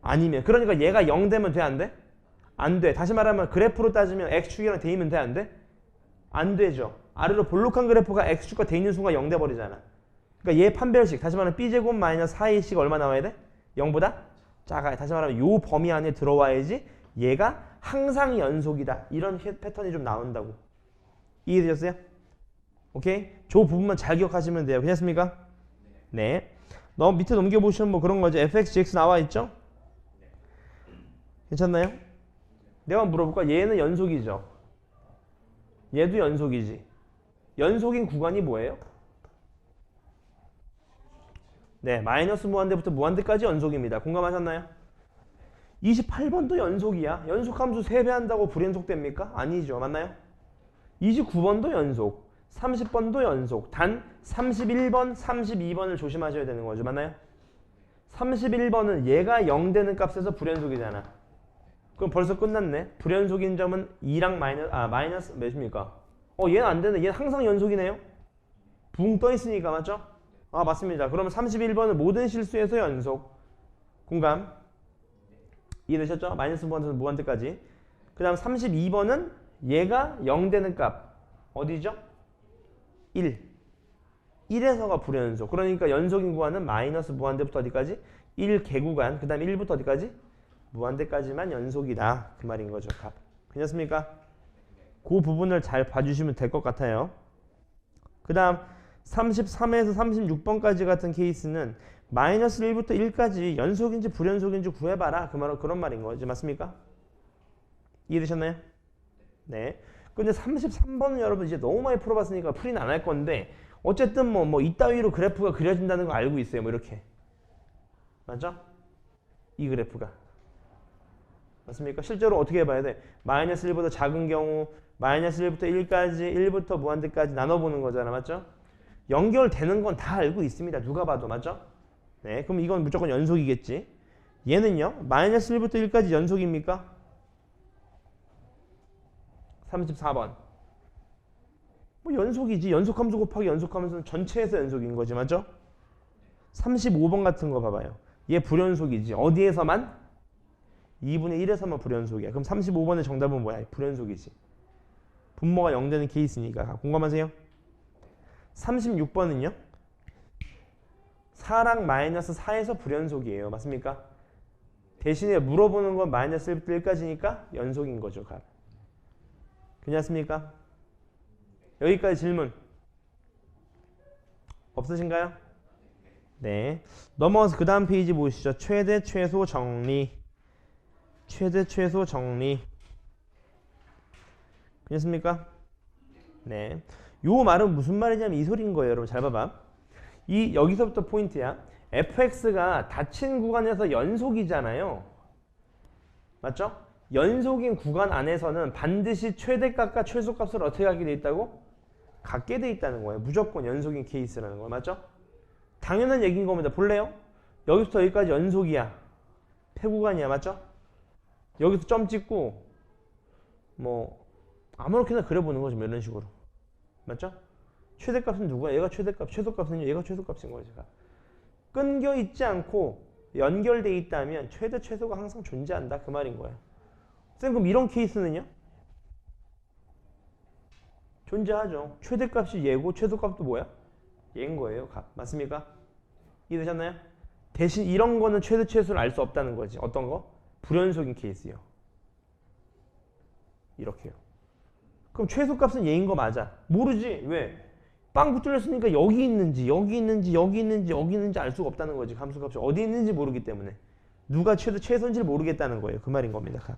아니면. 그러니까 얘가 0 되면 돼? 안 돼? 안 돼. 다시 말하면 그래프로 따지면 x축이랑 돼 있면 돼, 안 돼? 안 되죠. 아래로 볼록한 그래프가 x축과 돼 있는 순간 0 돼버리잖아. 그러니까 얘 판별식, 다시 말하면 b제곱 마이너스 4ac가 얼마 나와야 돼? 0보다 작아요. 다시 말하면 요 범위 안에 들어와야지 얘가 항상 연속이다. 이런 패턴이 좀 나온다고. 이해되셨어요? 오케이? 저 부분만 잘 기억하시면 돼요. 괜찮습니까? 네. 너 밑에 넘겨보시면 뭐 그런 거죠. fx, gx 나와 있죠? 괜찮나요? 내가 물어볼까? 얘는 연속이죠. 얘도 연속이지. 연속인 구간이 뭐예요? 네, 마이너스 무한대부터 무한대까지 연속입니다. 공감하셨나요? 28번도 연속이야. 연속함수 3배 한다고 불연속됩니까? 아니죠. 맞나요? 29번도 연속. 30번도 연속. 단 31번, 32번을 조심하셔야 되는 거죠. 맞나요? 31번은 얘가 0 되는 값에서 불연속이잖아. 그럼 벌써 끝났네. 불연속인 점은 2랑 마이너스 몇입니까? 얘는 안 되네. 얘는 항상 연속이네요. 붕 떠 있으니까. 맞죠? 맞습니다. 그러면 31번은 모든 실수에서 연속. 공감. 이해되셨죠? 마이너스 무한대에서 무한대까지. 그 다음 32번은 얘가 0 되는 값. 어디죠? 1. 1에서가 불연속. 그러니까 연속인 구간은 마이너스 무한대부터 어디까지? 1 개구간. 그 다음 1부터 어디까지? 무한대까지만 연속이다. 그 말인 거죠. 값. 괜찮습니까? 그 부분을 잘 봐주시면 될 것 같아요. 그 다음 33에서 36번까지 같은 케이스는 마이너스 1부터 1까지 연속인지 불연속인지 구해봐라. 그런 말인 거지. 맞습니까? 이해되셨나요? 네. 근데 33번은 여러분 이제 너무 많이 풀어봤으니까 풀이는 안 할 건데 어쨌든 뭐 이따위로 그래프가 그려진다는 거 알고 있어요. 뭐 이렇게. 맞죠? 이 그래프가. 맞습니까? 실제로 어떻게 해봐야 돼? 마이너스 1보다 작은 경우 마이너스 1부터 1까지 1부터 무한대까지 나눠보는 거잖아. 맞죠? 연결되는 건 다 알고 있습니다. 누가 봐도. 맞죠? 네, 그럼 이건 무조건 연속이겠지. 얘는요. 마이너스 1부터 1까지 연속입니까? 34번. 뭐 연속이지. 연속함수 곱하기 연속함수는 전체에서 연속인 거지. 맞죠? 35번 같은 거 봐봐요. 얘 불연속이지. 어디에서만? 2분의 1에서만 불연속이야. 그럼 35번의 정답은 뭐야? 불연속이지. 분모가 0 되는 케이스니까. 공감하세요? 36번은요. 4랑 마이너스 4에서 불연속이에요. 맞습니까? 대신에 물어보는 건 마이너스 1부터 1까지니까 연속인 거죠. 값. 괜찮습니까? 여기까지 질문 없으신가요? 네. 넘어가서 그 다음 페이지 보시죠. 최대 최소 정리. 최대 최소 정리. 괜찮습니까? 네. 요 말은 무슨 말이냐면 이 소리인 거예요. 여러분 잘 봐봐. 여기서부터 포인트야. fx가 닫힌 구간에서 연속이잖아요. 맞죠? 연속인 구간 안에서는 반드시 최대값과 최소값을 어떻게 하게 돼 있다고? 갖게 돼 있다는 거예요. 무조건 연속인 케이스라는 거예요. 맞죠? 당연한 얘기인 겁니다. 볼래요? 여기서부터 여기까지 연속이야. 폐구간이야. 맞죠? 여기서 점 찍고 뭐 아무렇게나 그려보는 거죠. 이런 식으로. 맞죠? 최대값은 누구야? 얘가 최대값. 최소값은요? 얘가 최소값인 거죠. 끊겨 있지 않고 연결돼 있다면 최대 최소가 항상 존재한다. 그 말인 거야. 쌤 그럼 이런 케이스는요? 존재하죠. 최대값이 얘고 최소값도 뭐야? 얘인 거예요. 값. 맞습니까? 이해되셨나요? 대신 이런 거는 최대 최소를 알 수 없다는 거지. 어떤 거? 불연속인 케이스요. 이렇게요. 그럼 최소값은 얘인 거 맞아. 모르지. 왜? 빵 뚫렸으니까 여기 있는지 여기 있는지 여기 있는지 여기 있는지 알 수가 없다는 거지. 함수값이 어디 있는지 모르기 때문에. 누가 최소인지를 모르겠다는 거예요. 그 말인 겁니다. 값.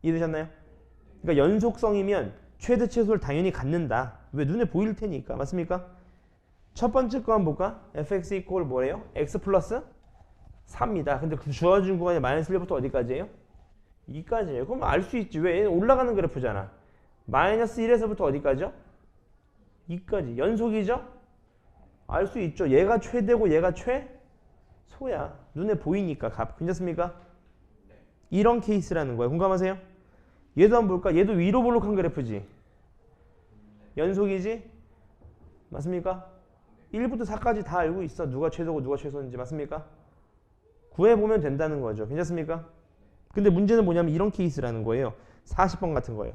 이해되셨나요? 그러니까 연속성이면 최대 최소를 당연히 갖는다. 왜? 눈에 보일 테니까. 맞습니까? 첫 번째 거 한번 볼까? fx 이퀄 뭐예요? x 플러스 4입니다. 근데 그 주어진 구간이 마이너스 1부터 어디까지예요? 2까지예요. 그럼 알 수 있지. 왜? 올라가는 그래프잖아. 마이너스 1에서부터 어디까지요? 2까지. 연속이죠? 알 수 있죠. 얘가 최대고 얘가 최소야. 눈에 보이니까. 값. 괜찮습니까? 이런 케이스라는 거예요. 공감하세요? 얘도 한번 볼까? 얘도 위로 볼록한 그래프지. 연속이지? 맞습니까? 1부터 4까지 다 알고 있어. 누가 최소고 누가 최소인지. 맞습니까? 구해보면 된다는 거죠. 괜찮습니까? 근데 문제는 뭐냐면 이런 케이스라는 거예요. 40번 같은 거예요.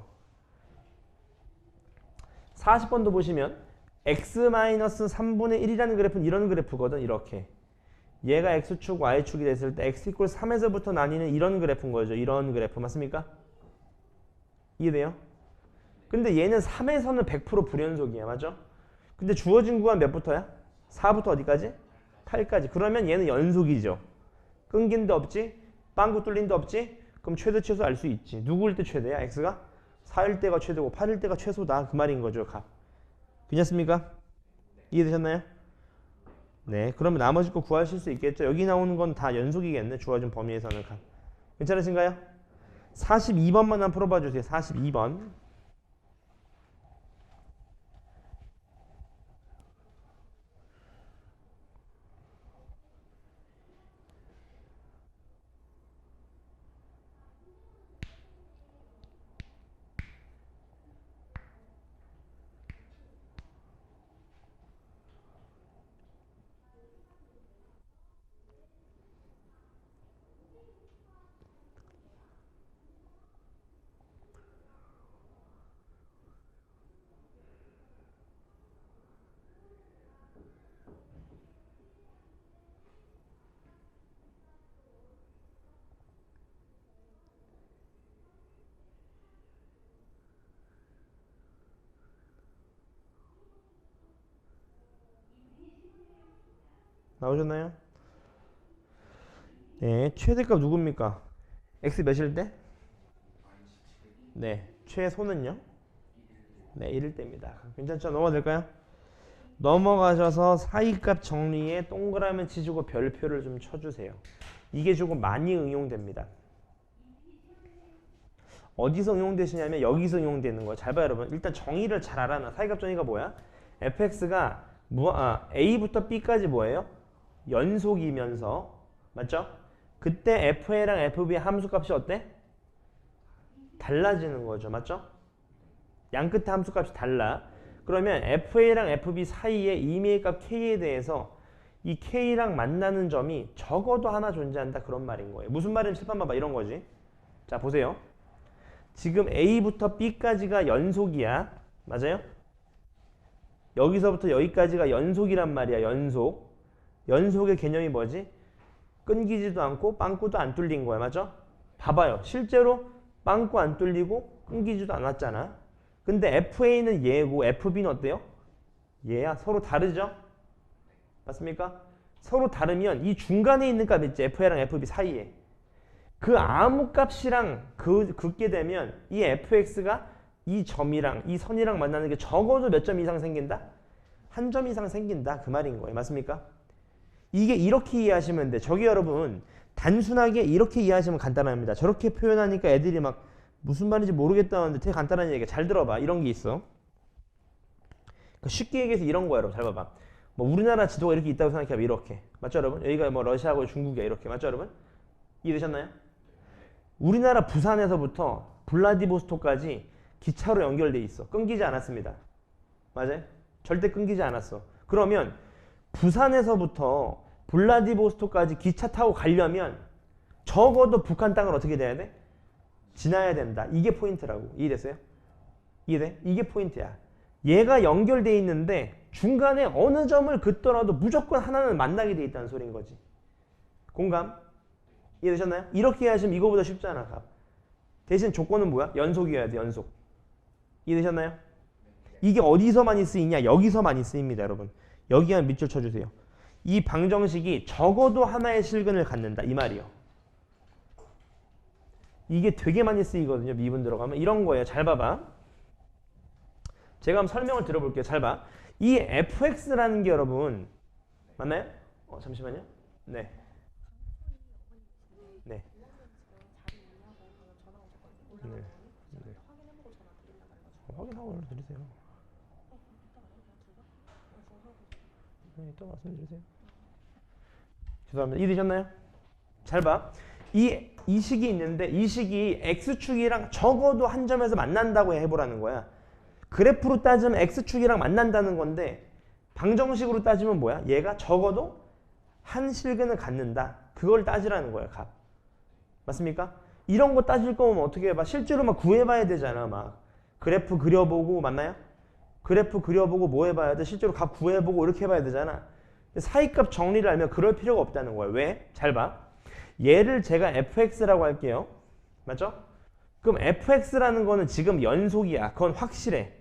40번도 보시면 x-3분의 1이라는 그래프는 이런 그래프거든. 이렇게. 얘가 x축, y축이 됐을 때 x 이퀄 3에서부터 나뉘는 이런 그래프인 거죠. 이런 그래프 맞습니까? 이해돼요? 근데 얘는 3에서는 100% 불연속이야. 맞죠? 근데 주어진 구간 몇부터야? 4부터 어디까지? 8까지. 그러면 얘는 연속이죠. 끊긴 데 없지? 빵구 뚫린 데 없지? 그럼 최대 최소 알 수 있지. 누구일 때 최대야? x가? 4일 때가 최대고 8일 때가 최소다. 그 말인 거죠. 값. 괜찮습니까? 이해되셨나요? 네. 그러면 나머지 거 구하실 수 있겠죠? 여기 나오는 건 다 연속이겠네. 주어진 범위에서는 값. 괜찮으신가요? 42번만 한번 풀어봐 주세요. 42번. 나오셨나요? 네, 최대값 누굽니까? x 몇일 때? 네, 최소는요? 네, 1일 때입니다. 괜찮죠? 넘어갈까요? 넘어가셔서 사이값 정리에 동그라미 치시고 별표를 좀 쳐주세요. 이게 조금 많이 응용됩니다. 어디서 응용되시냐면 여기서 응용되는 거예요. 잘 봐요, 여러분. 일단 정의를 잘 알아놔. 사이값 정의가 뭐야? fx가 a부터 b까지 뭐예요? 연속이면서 맞죠? 그때 fa랑 fb 함수값이 어때? 달라지는 거죠. 맞죠? 양 끝에 함수값이 달라. 그러면 fa랑 fb 사이에 임의의 값 k에 대해서 이 k랑 만나는 점이 적어도 하나 존재한다. 그런 말인 거예요. 무슨 말인지 칠판 봐봐. 이런 거지. 자, 보세요. 지금 a부터 b까지가 연속이야. 맞아요? 여기서부터 여기까지가 연속이란 말이야. 연속. 연속의 개념이 뭐지? 끊기지도 않고 빵꾸도 안 뚫린 거야. 맞죠? 봐봐요. 실제로 빵꾸 안 뚫리고 끊기지도 않았잖아. 근데 FA는 얘고 FB는 어때요? 얘야. 서로 다르죠? 맞습니까? 서로 다르면 이 중간에 있는 값 있지. FA랑 FB 사이에. 그 아무 값이랑 긋게 되면 이 fx가 이 점이랑 이 선이랑 만나는 게 적어도 몇 점 이상 생긴다? 한 점 이상 생긴다. 그 말인 거예요. 맞습니까? 이게 이렇게 이해하시면 돼. 저기 여러분 단순하게 이렇게 이해하시면 간단합니다. 저렇게 표현하니까 애들이 막 무슨 말인지 모르겠다는데 되게 간단한 얘기야. 잘 들어봐. 이런 게 있어. 그러니까 쉽게 얘기해서 이런 거야. 여러분 잘 봐봐. 뭐 우리나라 지도가 이렇게 있다고 생각해봐. 이렇게. 맞죠 여러분? 여기가 뭐 러시아하고 중국이야. 이렇게. 맞죠 여러분? 이해되셨나요? 우리나라 부산에서부터 블라디보스토크까지 기차로 연결돼 있어. 끊기지 않았습니다. 맞아요? 절대 끊기지 않았어. 그러면 부산에서부터 블라디보스토크까지 기차 타고 가려면 적어도 북한 땅을 어떻게 돼야 돼? 지나야 된다. 이게 포인트라고. 이해됐어요? 이해돼? 이게 포인트야. 얘가 연결돼 있는데 중간에 어느 점을 긋더라도 무조건 하나는 만나게 돼 있다는 소리인 거지. 공감? 이해되셨나요? 이렇게 하시면 이거보다 쉽잖아. 값. 대신 조건은 뭐야? 연속이어야 돼. 연속. 이해되셨나요? 이게 어디서 많이 쓰이냐? 여기서 많이 쓰입니다. 여러분. 여기한 밑줄 쳐주세요. 이 방정식이 적어도 하나의 실근을 갖는다. 이 말이요. 이게 되게 많이 쓰이거든요. 미분 들어가면. 이런 거예요. 잘 봐봐. 제가 한번 설명을 들어볼게요. 잘 봐. 이 fx라는 게 여러분 맞나요? 잠시만요. 네. 네. 네. 네. 확인하고 연락드리세요. 네, 이따 말씀드리세요. 죄송합니다. 이해되셨나요? 잘 봐. 이 식이 있는데 이 식이 x축이랑 적어도 한 점에서 만난다고 해보라는 거야. 그래프로 따지면 x축이랑 만난다는 건데 방정식으로 따지면 뭐야? 얘가 적어도 한 실근을 갖는다. 그걸 따지라는 거야. 값. 맞습니까? 이런 거 따질 거면 어떻게 해봐? 실제로 막 구해봐야 되잖아. 막 그래프 그려보고 맞나요? 그래프 그려보고 뭐 해봐야 돼? 실제로 값 구해보고 이렇게 해봐야 되잖아. 사이값 정리를 알면 그럴 필요가 없다는 거야. 왜? 잘 봐. 얘를 제가 fx라고 할게요. 맞죠? 그럼 fx라는 거는 지금 연속이야. 그건 확실해.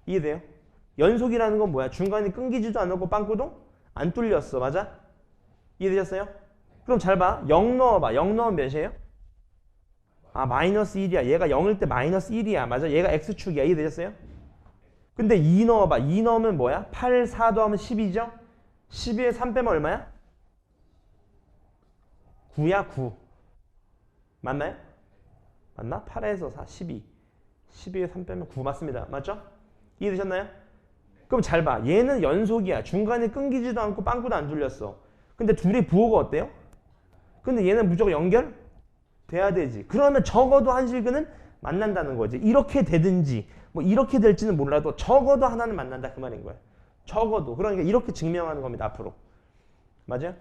이해돼요? 연속이라는 건 뭐야? 중간에 끊기지도 않았고 빵꾸도 안 뚫렸어. 맞아? 이해되셨어요? 그럼 잘 봐. 0 넣어봐. 0 넣으면 몇이에요? 아, 마이너스 1이야. 얘가 0일 때 마이너스 1이야. 맞아? 얘가 x축이야. 이해되셨어요? 근데 2 넣어봐. 2 넣으면 뭐야? 8, 4 더하면 10이죠? 12에 3 빼면 얼마야? 9야, 9. 맞나요? 맞나? 8에서 4, 12. 12에 3 빼면 9 맞습니다. 맞죠? 이해되셨나요? 그럼 잘 봐. 얘는 연속이야. 중간에 끊기지도 않고 빵꾸도 안 뚫렸어. 근데 둘이 부호가 어때요? 근데 얘는 무조건 연결? 돼야 되지. 그러면 적어도 한실근은 만난다는 거지. 이렇게 되든지 뭐 이렇게 될지는 몰라도 적어도 하나는 만난다 그 말인 거야. 적어도. 그러니까 이렇게 증명하는 겁니다. 앞으로. 맞아요?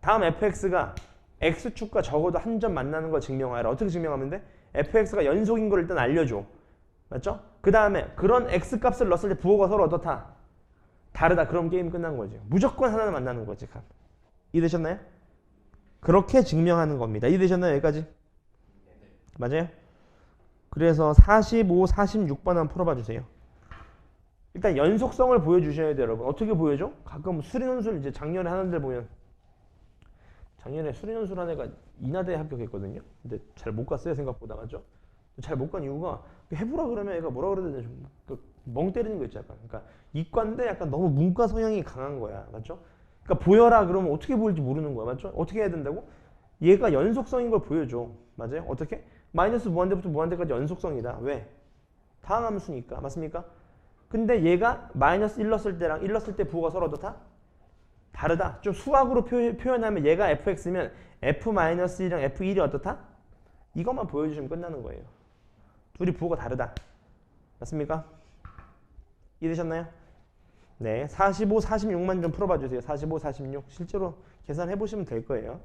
다음 fx가 x축과 적어도 한 점 만나는 걸 증명하라. 어떻게 증명하면 돼? fx가 연속인 걸 일단 알려줘. 맞죠? 그 다음에 그런 x값을 넣었을 때 부호가 서로 어떻다? 다르다. 그럼 게임 끝난 거지. 무조건 하나는 만나는 거지. 이해되셨나요? 그렇게 증명하는 겁니다. 이해되셨나요? 여기까지? 맞아요? 그래서 45, 46번 한번 풀어봐 주세요. 일단 연속성을 보여주셔야 돼요, 여러분. 어떻게 보여줘? 가끔 수리논술 이제 작년에 하는 데 보면 작년에 수리논술 한 애가 인하대에 합격했거든요. 근데 잘 못 갔어요, 생각보다. 맞죠? 잘 못 간 이유가 해보라 그러면 애가 뭐라 그래야 되나 멍 때리는 거 있죠, 약간. 그러니까 이과인데 약간 너무 문과 성향이 강한 거야. 맞죠? 그러니까 보여라 그러면 어떻게 보일지 모르는 거야. 맞죠? 어떻게 해야 된다고? 얘가 연속성인 걸 보여줘. 맞아요? 어떻게? 마이너스 무한대부터 무한대까지 연속성이다. 왜? 다항함수니까. 맞습니까? 근데 얘가 마이너스 1 넣었을 때랑 1 넣었을 때 부호가 서로 어떻다? 다르다. 좀 수학으로 표현하면 얘가 fx면 f-1이랑 f1이 어떻다? 이것만 보여주시면 끝나는 거예요. 둘이 부호가 다르다. 맞습니까? 이해되셨나요? 네, 45, 46만 좀 풀어봐 주세요. 45, 46. 실제로 계산해 보시면 될 거예요.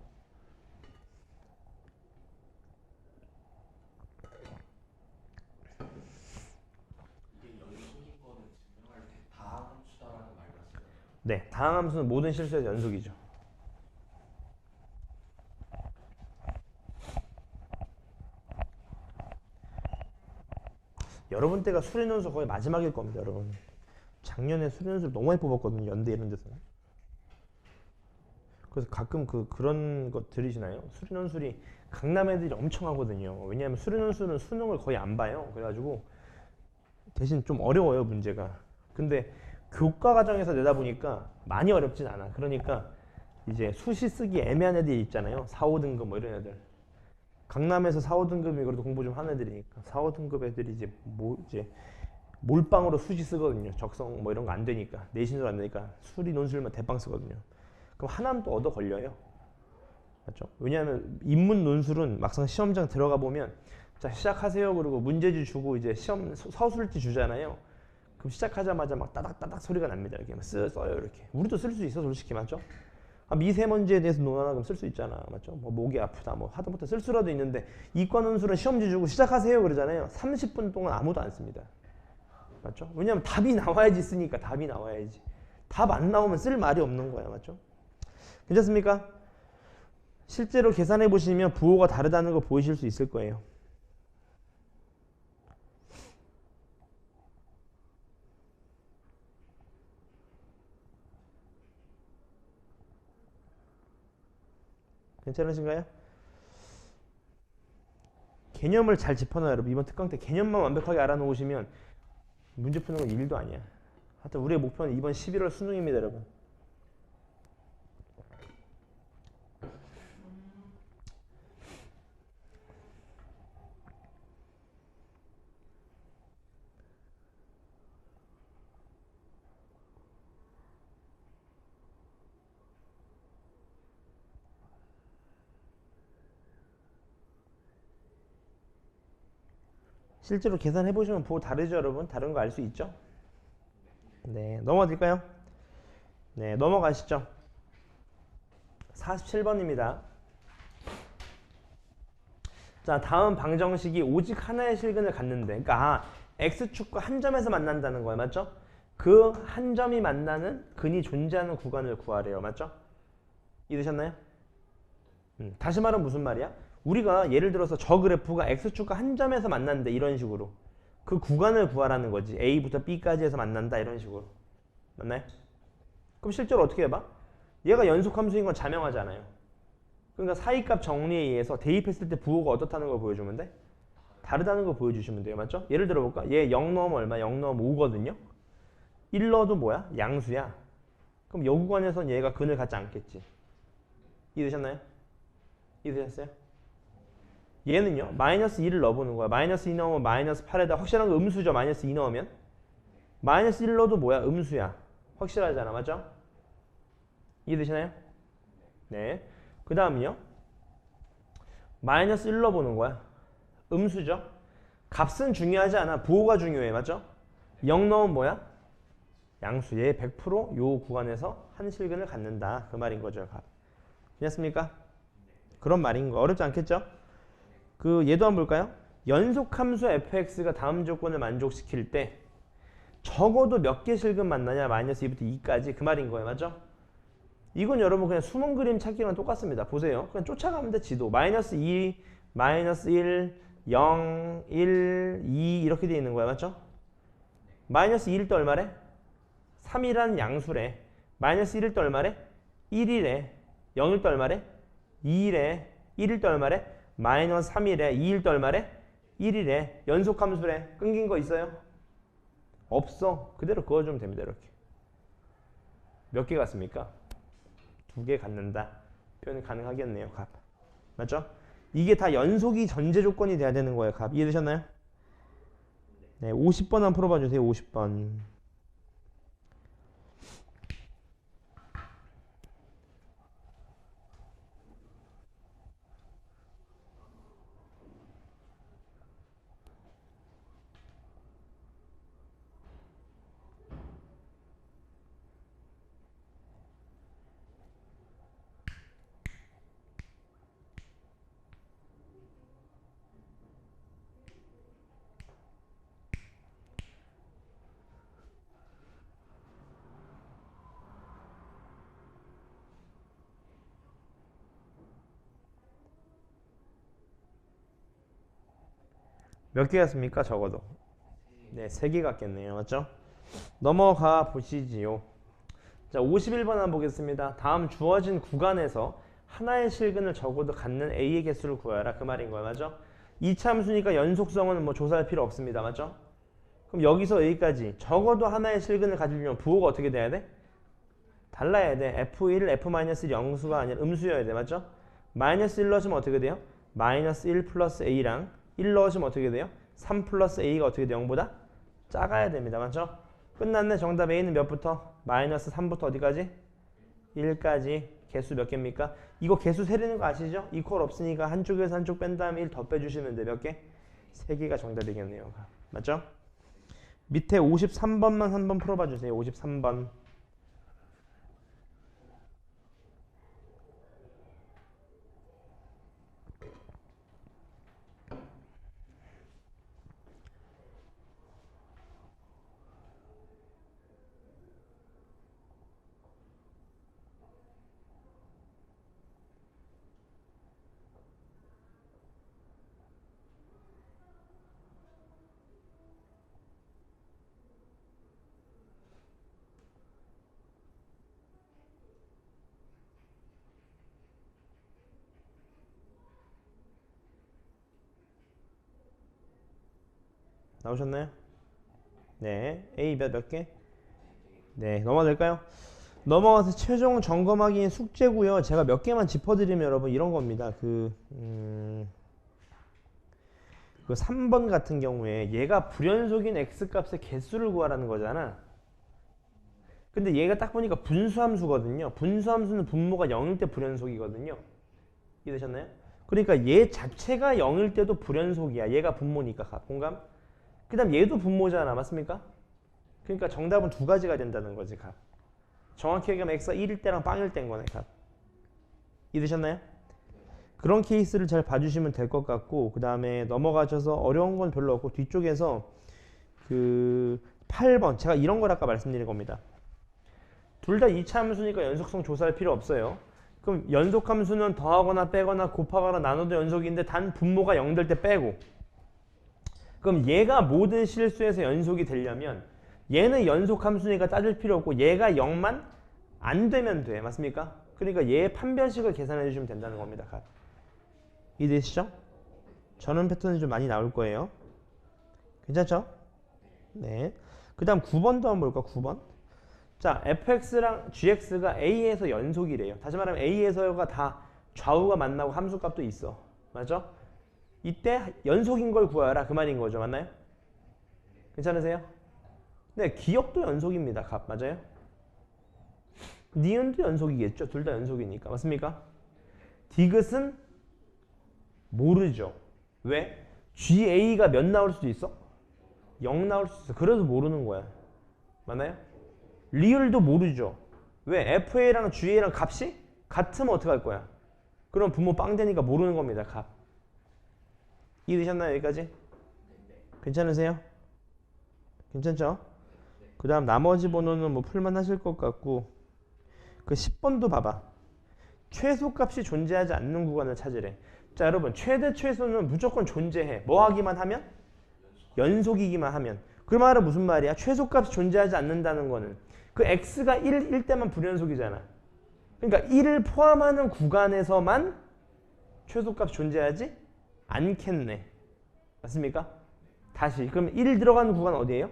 네, 다항함수는 모든 실수에서 연속이죠. 여러분 때가 수리논술 거의 마지막일 겁니다, 여러분. 작년에 수리논술 너무 많이 뽑았거든요, 연대 이런 데서. 그래서 가끔 그런 거 들으시나요? 수리논술이 강남 애들이 엄청 하거든요. 왜냐하면 수리논술은 수능을 거의 안 봐요. 그래가지고 대신 좀 어려워요, 문제가. 근데 교과 과정에서 내다 보니까 많이 어렵진 않아. 그러니까 이제 수시 쓰기 애매한 애들이 있잖아요. 4, 5등급 뭐 이런 애들. 강남에서 4, 5등급이 그래도 공부 좀 하는 애들이니까 4, 5등급 애들이 이제 몰빵으로 수시 쓰거든요. 적성 뭐 이런 거 안 되니까. 내신으로 안 되니까 수리 논술만 대빵 쓰거든요. 그럼 하나는 또 얻어 걸려요. 맞죠? 왜냐하면 인문 논술은 막상 시험장 들어가 보면 자 시작하세요 그리고 문제지 주고 이제 시험 서술지 주잖아요. 그럼 시작하자마자 막 따닥따닥 소리가 납니다. 이렇게 막 써요 이렇게. 우리도 쓸 수 있어 솔직히. 맞죠? 미세먼지에 대해서 논하나 그럼 쓸 수 있잖아. 맞죠? 뭐 목이 아프다 뭐 하다못해 쓸 수라도 있는데 이과 논술은 시험지 주고 시작하세요 그러잖아요. 30분 동안 아무도 안 씁니다. 맞죠? 왜냐면 답이 나와야지 쓰니까. 답이 나와야지. 답 안 나오면 쓸 말이 없는 거야. 맞죠? 괜찮습니까? 실제로 계산해 보시면 부호가 다르다는 거 보이실 수 있을 거예요. 괜찮으신가요? 개념을 잘 짚어놔요. 여러분 이번 특강 때 개념만 완벽하게 알아놓으시면 문제 푸는 건 일도 아니야. 하여튼 우리의 목표는 이번 11월 수능입니다. 여러분. 실제로 계산해 보시면 부호 다르죠, 여러분? 다른 거 알 수 있죠? 네, 넘어가 드릴까요? 네, 넘어가시죠. 47번입니다. 자, 다음 방정식이 오직 하나의 실근을 갖는데, 그러니까 x축과 한 점에서 만난다는 거예요. 맞죠? 그 한 점이 만나는 근이 존재하는 구간을 구하래요. 맞죠? 이해되셨나요? 다시 말하면 무슨 말이야? 우리가 예를 들어서 저 그래프가 x축과 한 점에서 만난다 이런 식으로 그 구간을 구하라는 거지. A부터 B까지 해서 만난다 이런 식으로. 맞나요? 그럼 실제로 어떻게 해봐? 얘가 연속함수인 건 자명하잖아요. 그러니까 사이값 정리에 의해서 대입했을 때 부호가 어떻다는 걸 보여주면 돼? 다르다는 걸 보여주시면 돼요. 맞죠? 예를 들어 볼까? 얘 0 넣으면 얼마? 0 넣으면 5거든요. 1 넣어도 뭐야? 양수야. 그럼 여 구간에선 얘가 근을 갖지 않겠지. 이해되셨나요? 이해되셨어요? 얘는요. 마이너스 2를 넣어보는 거야. 마이너스 2 넣으면 마이너스 8에다 확실한 거 음수죠. 마이너스 2 넣으면. 마이너스 1 넣어도 뭐야? 음수야. 확실하잖아. 맞죠? 이해되시나요? 네. 그 다음은요. 마이너스 1 넣어보는 거야. 음수죠. 값은 중요하지 않아. 부호가 중요해. 맞죠? 0 넣으면 뭐야? 양수. 얘 100%요 구간에서 한 실근을 갖는다. 그 말인 거죠. 됐습니까? 그런 말인 거. 어렵지 않겠죠? 그 얘도 한번 볼까요? 연속함수 fx가 다음 조건을 만족시킬 때 적어도 몇 개 실근 만나냐? 마이너스 2부터 2까지 그 말인 거예요. 맞죠? 이건 여러분 그냥 숨은 그림 찾기랑 똑같습니다. 보세요. 그냥 쫓아가면 돼. 지도. 마이너스 2, 마이너스 1, 0, 1, 2 이렇게 돼 있는 거야. 맞죠? 마이너스 2일 때 얼마래? 3이란 양수래. 마이너스 1일 때 얼마래? 1이래. 0일 때 얼마래? 2이래. 1일 때 얼마래? 마이너스 3이래. 2일 때 얼마래? 1이래. 연속함수래. 끊긴 거 있어요? 없어. 그대로 그어주면 됩니다. 이렇게. 몇 개 같습니까? 2개 갖는다. 표현이 가능하겠네요. 값. 맞죠? 이게 다 연속이 전제 조건이 돼야 되는 거예요. 값. 이해되셨나요? 네, 50번 한번 풀어봐 주세요. 50번. 몇 개 같습니까? 적어도. 네, 3개 같겠네요. 맞죠? 넘어가 보시지요. 자, 51번 한번 보겠습니다. 다음 주어진 구간에서 하나의 실근을 적어도 갖는 A의 개수를 구하라. 그 말인 거예요. 맞죠? 2차 함수니까 연속성은 뭐 조사할 필요 없습니다. 맞죠? 그럼 여기서 여기까지 적어도 하나의 실근을 가지려면 부호가 어떻게 돼야 돼? 달라야 돼. F1, F-1 영수가 아니라 음수여야 돼. 맞죠? 마이너스 1 넣으시면 어떻게 돼요? 마이너스 1 플러스 A랑 1 넣으시면 어떻게 돼요? 3 플러스 A가 어떻게 돼요? 0보다 작아야 됩니다. 맞죠? 끝났네. 정답 A는 몇부터? 마이너스 3부터 어디까지? 1까지. 개수 몇 개입니까? 이거 개수 세리는 거 아시죠? 이퀄 없으니까 한쪽에서 한쪽 뺀 다음에 1 더 빼주시면 돼. 몇 개? 3개가 정답이겠네요. 맞죠? 밑에 53번만 한번 풀어봐 주세요. 53번. 나오셨나요? 네. A 몇 개? 네. 넘어가도 될까요? 넘어가서 최종 점검하기엔 숙제고요. 제가 몇 개만 짚어드리면 여러분 이런 겁니다. 그 3번 같은 경우에 얘가 불연속인 x값의 개수를 구하라는 거잖아. 근데 얘가 딱 보니까 분수함수거든요. 분수함수는 분모가 0일 때 불연속이거든요. 이해되셨나요? 그러니까 얘 자체가 0일 때도 불연속이야. 얘가 분모니까. 공감? 그 다음 얘도 분모잖아. 맞습니까? 그러니까 정답은 2가지가 된다는 거지. 값. 정확히 얘기하면 x가 1일 때랑 빵일 때인 거네. 값. 이해되셨나요? 그런 케이스를 잘 봐주시면 될 것 같고, 그 다음에 넘어가셔서 어려운 건 별로 없고 뒤쪽에서 그 8번 제가 이런 걸 아까 말씀드린 겁니다. 둘 다 2차 함수니까 연속성 조사할 필요 없어요. 그럼 연속 함수는 더하거나 빼거나 곱하거나 나눠도 연속인데 단 분모가 0 될 때 빼고, 그럼 얘가 모든 실수에서 연속이 되려면 얘는 연속 함수니까 따질 필요 없고 얘가 0만 안 되면 돼. 맞습니까? 그러니까 얘의 판별식을 계산해 주시면 된다는 겁니다. 이해되시죠? 전원 패턴이 좀 많이 나올 거예요. 괜찮죠? 네. 그 다음 9번도 한번 볼까? 9번. 자, fx랑 gx가 a에서 연속이래요. 다시 말하면 a에서가 다 좌우가 만나고 함수값도 있어. 맞죠? 이때 연속인 걸 구하라 그 말인 거죠. 맞나요? 괜찮으세요? 네, 기억도 연속입니다. 값 맞아요? 니은도 연속이겠죠. 둘 다 연속이니까. 맞습니까? 디귿은 모르죠. 왜? GA가 몇 나올 수도 있어? 0 나올 수 있어. 그래서 모르는 거야. 맞나요? 리을도 모르죠. 왜? FA랑 GA랑 값이 같으면 어떻게 할 거야? 그럼 분모 빵 되니까 모르는 겁니다. 값. 이해되셨나요? 여기까지? 괜찮으세요? 괜찮죠? 그 다음 나머지 번호는 뭐 풀만 하실 것 같고, 그 10번도 봐봐. 최소값이 존재하지 않는 구간을 찾으래. 자, 여러분, 최대 최소는 무조건 존재해. 뭐 하기만 하면? 연속이기만 하면. 그 말은 무슨 말이야? 최소값이 존재하지 않는다는 거는 그 x가 1일 때만 불연속이잖아. 그러니까 1을 포함하는 구간에서만 최소값이 존재하지 않겠네. 맞습니까? 다시. 그럼 1 들어가는 구간 어디예요?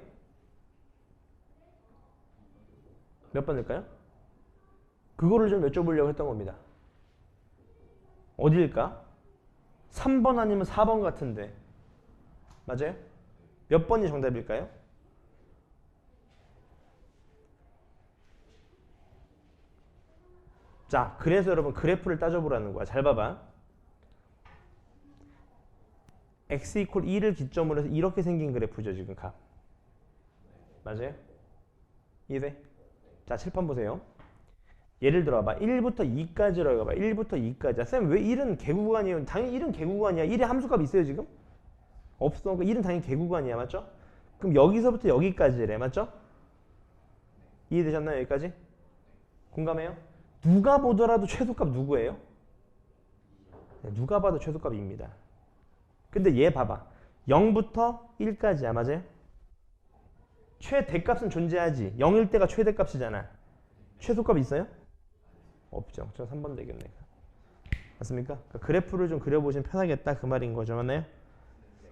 몇 번일까요? 그거를 좀 여쭤보려고 했던 겁니다. 어디일까? 3번 아니면 4번 같은데. 맞아요? 몇 번이 정답일까요? 자, 그래서 여러분 그래프를 따져보라는 거야. 잘 봐봐. x = 2를 기점으로 해서 이렇게 생긴 그래프죠. 지금 값. 맞아요? 이해돼? 자, 칠판 보세요. 예를 들어 봐. 1부터 2까지로 해봐. 1부터 2까지. 쌤, 왜 1은 개구간이에요? 당연히 1은 개구간이야. 1에 함수값 있어요, 지금? 없어. 그러니까 1은 당연히 개구간이야. 맞죠? 그럼 여기서부터 여기까지래. 맞죠? 이해되셨나요? 여기까지? 공감해요? 누가 보더라도 최소값 누구예요? 누가 봐도 최소값입니다. 근데 얘 봐봐. 0부터 1까지야. 맞아요? 최대값은 존재하지. 0일 때가 최대값이잖아. 최소값 있어요? 없죠. 저 3번 되겠네. 맞습니까? 그러니까 그래프를 좀 그려보시면 편하겠다 그 말인 거죠. 맞나요?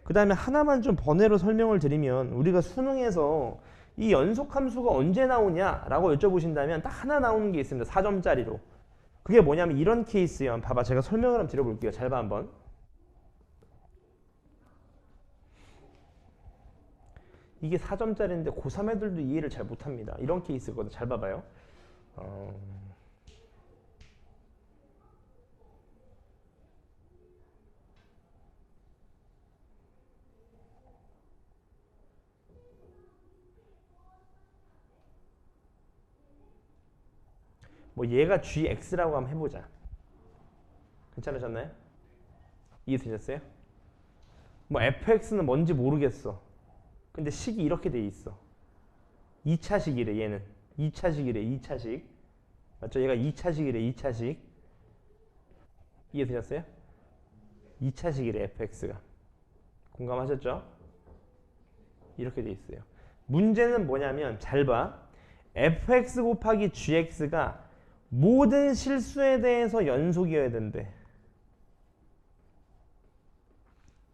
그 다음에 하나만 좀 번외로 설명을 드리면, 우리가 수능에서 이 연속함수가 언제 나오냐 라고 여쭤보신다면 딱 하나 나오는 게 있습니다. 4점짜리로. 그게 뭐냐면 이런 케이스예요. 봐봐. 제가 설명을 한번 드려볼게요. 잘 봐 한번. 이게 4점짜리인데 고3 애들도 이해를 잘 못합니다. 이런 케이스거든. 잘 봐봐요. 뭐 얘가 gx라고 한번 해보자. 괜찮으셨나요? 이해되셨어요? 뭐 fx는 뭔지 모르겠어. 근데 식이 이렇게 돼 있어. 2차식이래 얘는. 2차식이래 2차식. 맞죠? 얘가 2차식이래 2차식. 이해되셨어요? 2차식이래 fx가. 공감하셨죠? 이렇게 돼 있어요. 문제는 뭐냐면 잘 봐. fx 곱하기 gx가 모든 실수에 대해서 연속이어야 된대.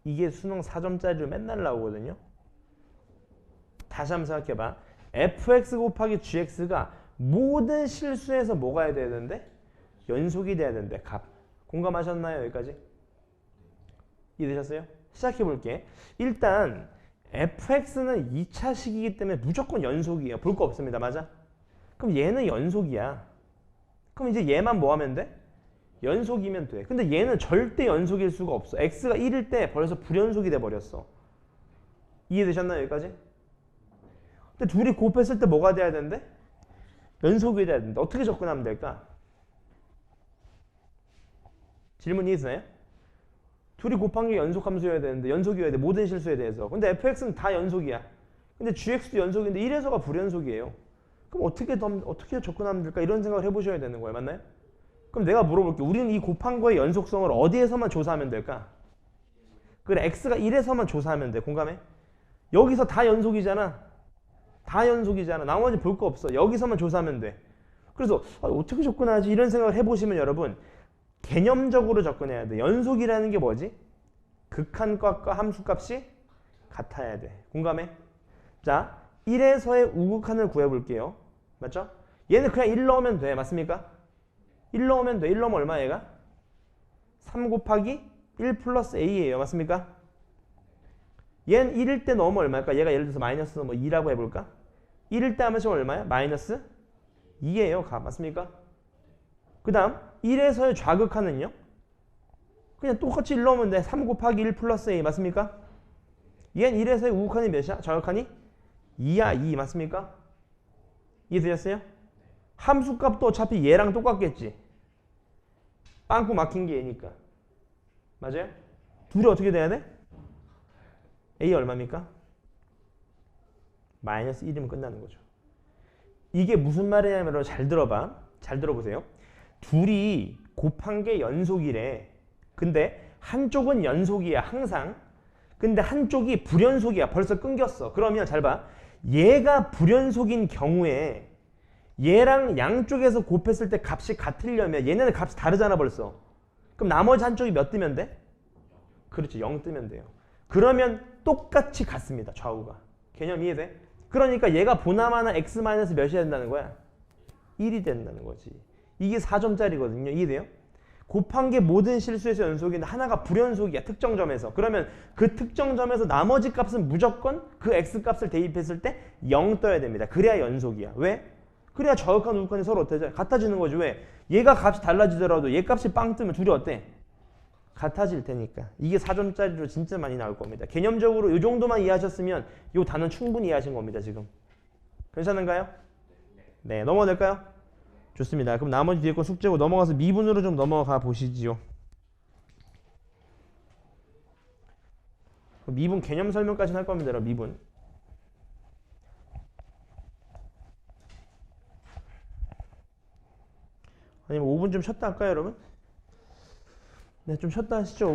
이게 수능 4점짜리로 맨날 나오거든요. 다시 한번 생각해봐. fx 곱하기 gx가 모든 실수에서 뭐가 해야 되는데? 연속이 돼야 된대. 값. 공감하셨나요? 여기까지? 이해되셨어요? 시작해볼게. 일단 fx는 2차식이기 때문에 무조건 연속이에요. 볼 거 없습니다. 맞아? 그럼 얘는 연속이야. 그럼 이제 얘만 뭐 하면 돼? 연속이면 돼. 근데 얘는 절대 연속일 수가 없어. x가 1일 때 벌써 불연속이 돼버렸어. 이해되셨나요? 여기까지? 근데 둘이 곱했을 때 뭐가 돼야 되는데? 연속이 돼야 되는데 어떻게 접근하면 될까? 질문 이해되나요? 둘이 곱한 게 연속함수여야 되는데 연속이어야 돼. 모든 실수에 대해서. 근데 fx는 다 연속이야. 근데 gx도 연속인데 1에서가 불연속이에요. 그럼 어떻게 접근하면 될까? 이런 생각을 해보셔야 되는 거예요. 맞나요? 그럼 내가 물어볼게요. 우리는 이 곱한 거의 연속성을 어디에서만 조사하면 될까? 그래, x가 1에서만 조사하면 돼. 공감해? 여기서 다 연속이잖아. 다 연속이잖아. 나머지 볼 거 없어. 여기서만 조사하면 돼. 그래서 어떻게 접근하지? 이런 생각을 해보시면 여러분 개념적으로 접근해야 돼. 연속이라는 게 뭐지? 극한값과 함수값이 같아야 돼. 공감해? 자, 1에서의 우극한을 구해볼게요. 맞죠? 얘는 그냥 1 넣으면 돼. 맞습니까? 1 넣으면 돼. 1 넣으면 얼마 얘가? 3 곱하기 1 플러스 a예요. 맞습니까? 얘는 1일 때 넣으면 얼마일까? 얘가 예를 들어서 마이너스 뭐 2라고 해볼까? 1일 때 하면 지금 얼마야? 마이너스 2예요. 가. 맞습니까? 그 다음 1에서의 좌극한은요? 그냥 똑같이 1 넣으면 돼. 3 곱하기 1 플러스 a. 맞습니까? 얘는 1에서의 우극한이 몇이야? 좌극한이? 2야. 2. 맞습니까? 이해되셨어요? 함수값도 어차피 얘랑 똑같겠지. 빵꾸 막힌 게 얘니까. 맞아요? 둘이 어떻게 돼야 돼? a 얼마입니까? 마이너스 1이면 끝나는 거죠. 이게 무슨 말이냐면 잘 들어봐. 잘 들어보세요. 둘이 곱한 게 연속이래. 근데 한쪽은 연속이야. 항상. 근데 한쪽이 불연속이야. 벌써 끊겼어. 그러면 잘 봐. 얘가 불연속인 경우에 얘랑 양쪽에서 곱했을 때 값이 같으려면 얘네는 값이 다르잖아 벌써. 그럼 나머지 한쪽이 몇 뜨면 돼? 그렇죠. 0 뜨면 돼요. 그러면 똑같이 같습니다. 좌우가. 개념 이해돼? 그러니까 얘가 보나마나 x 마이너스 몇이 된다는 거야? 1이 된다는 거지. 이게 4점짜리거든요. 이해돼요? 곱한 게 모든 실수에서 연속인데 하나가 불연속이야. 특정 점에서. 그러면 그 특정 점에서 나머지 값은 무조건 그 x 값을 대입했을 때 0 떠야 됩니다. 그래야 연속이야. 왜? 그래야 좌극한 우극한이 서로 어때? 같아지는 거지. 왜? 얘가 값이 달라지더라도 얘 값이 빵 뜨면 둘이 어때? 같아질 테니까. 이게 4점짜리로 진짜 많이 나올 겁니다. 개념적으로 이 정도만 이해하셨으면 이 단어는 충분히 이해하신 겁니다. 지금. 괜찮은가요? 네, 넘어가 될까요? 좋습니다. 그럼 나머지 뒤에 거 숙제고 넘어가서 미분으로 좀 넘어가 보시지요. 미분 개념 설명까지는 할 겁니다. 미분. 아니면 5분 좀 쉬었다 할까요, 여러분? 네, 좀 쉬었다 하시죠.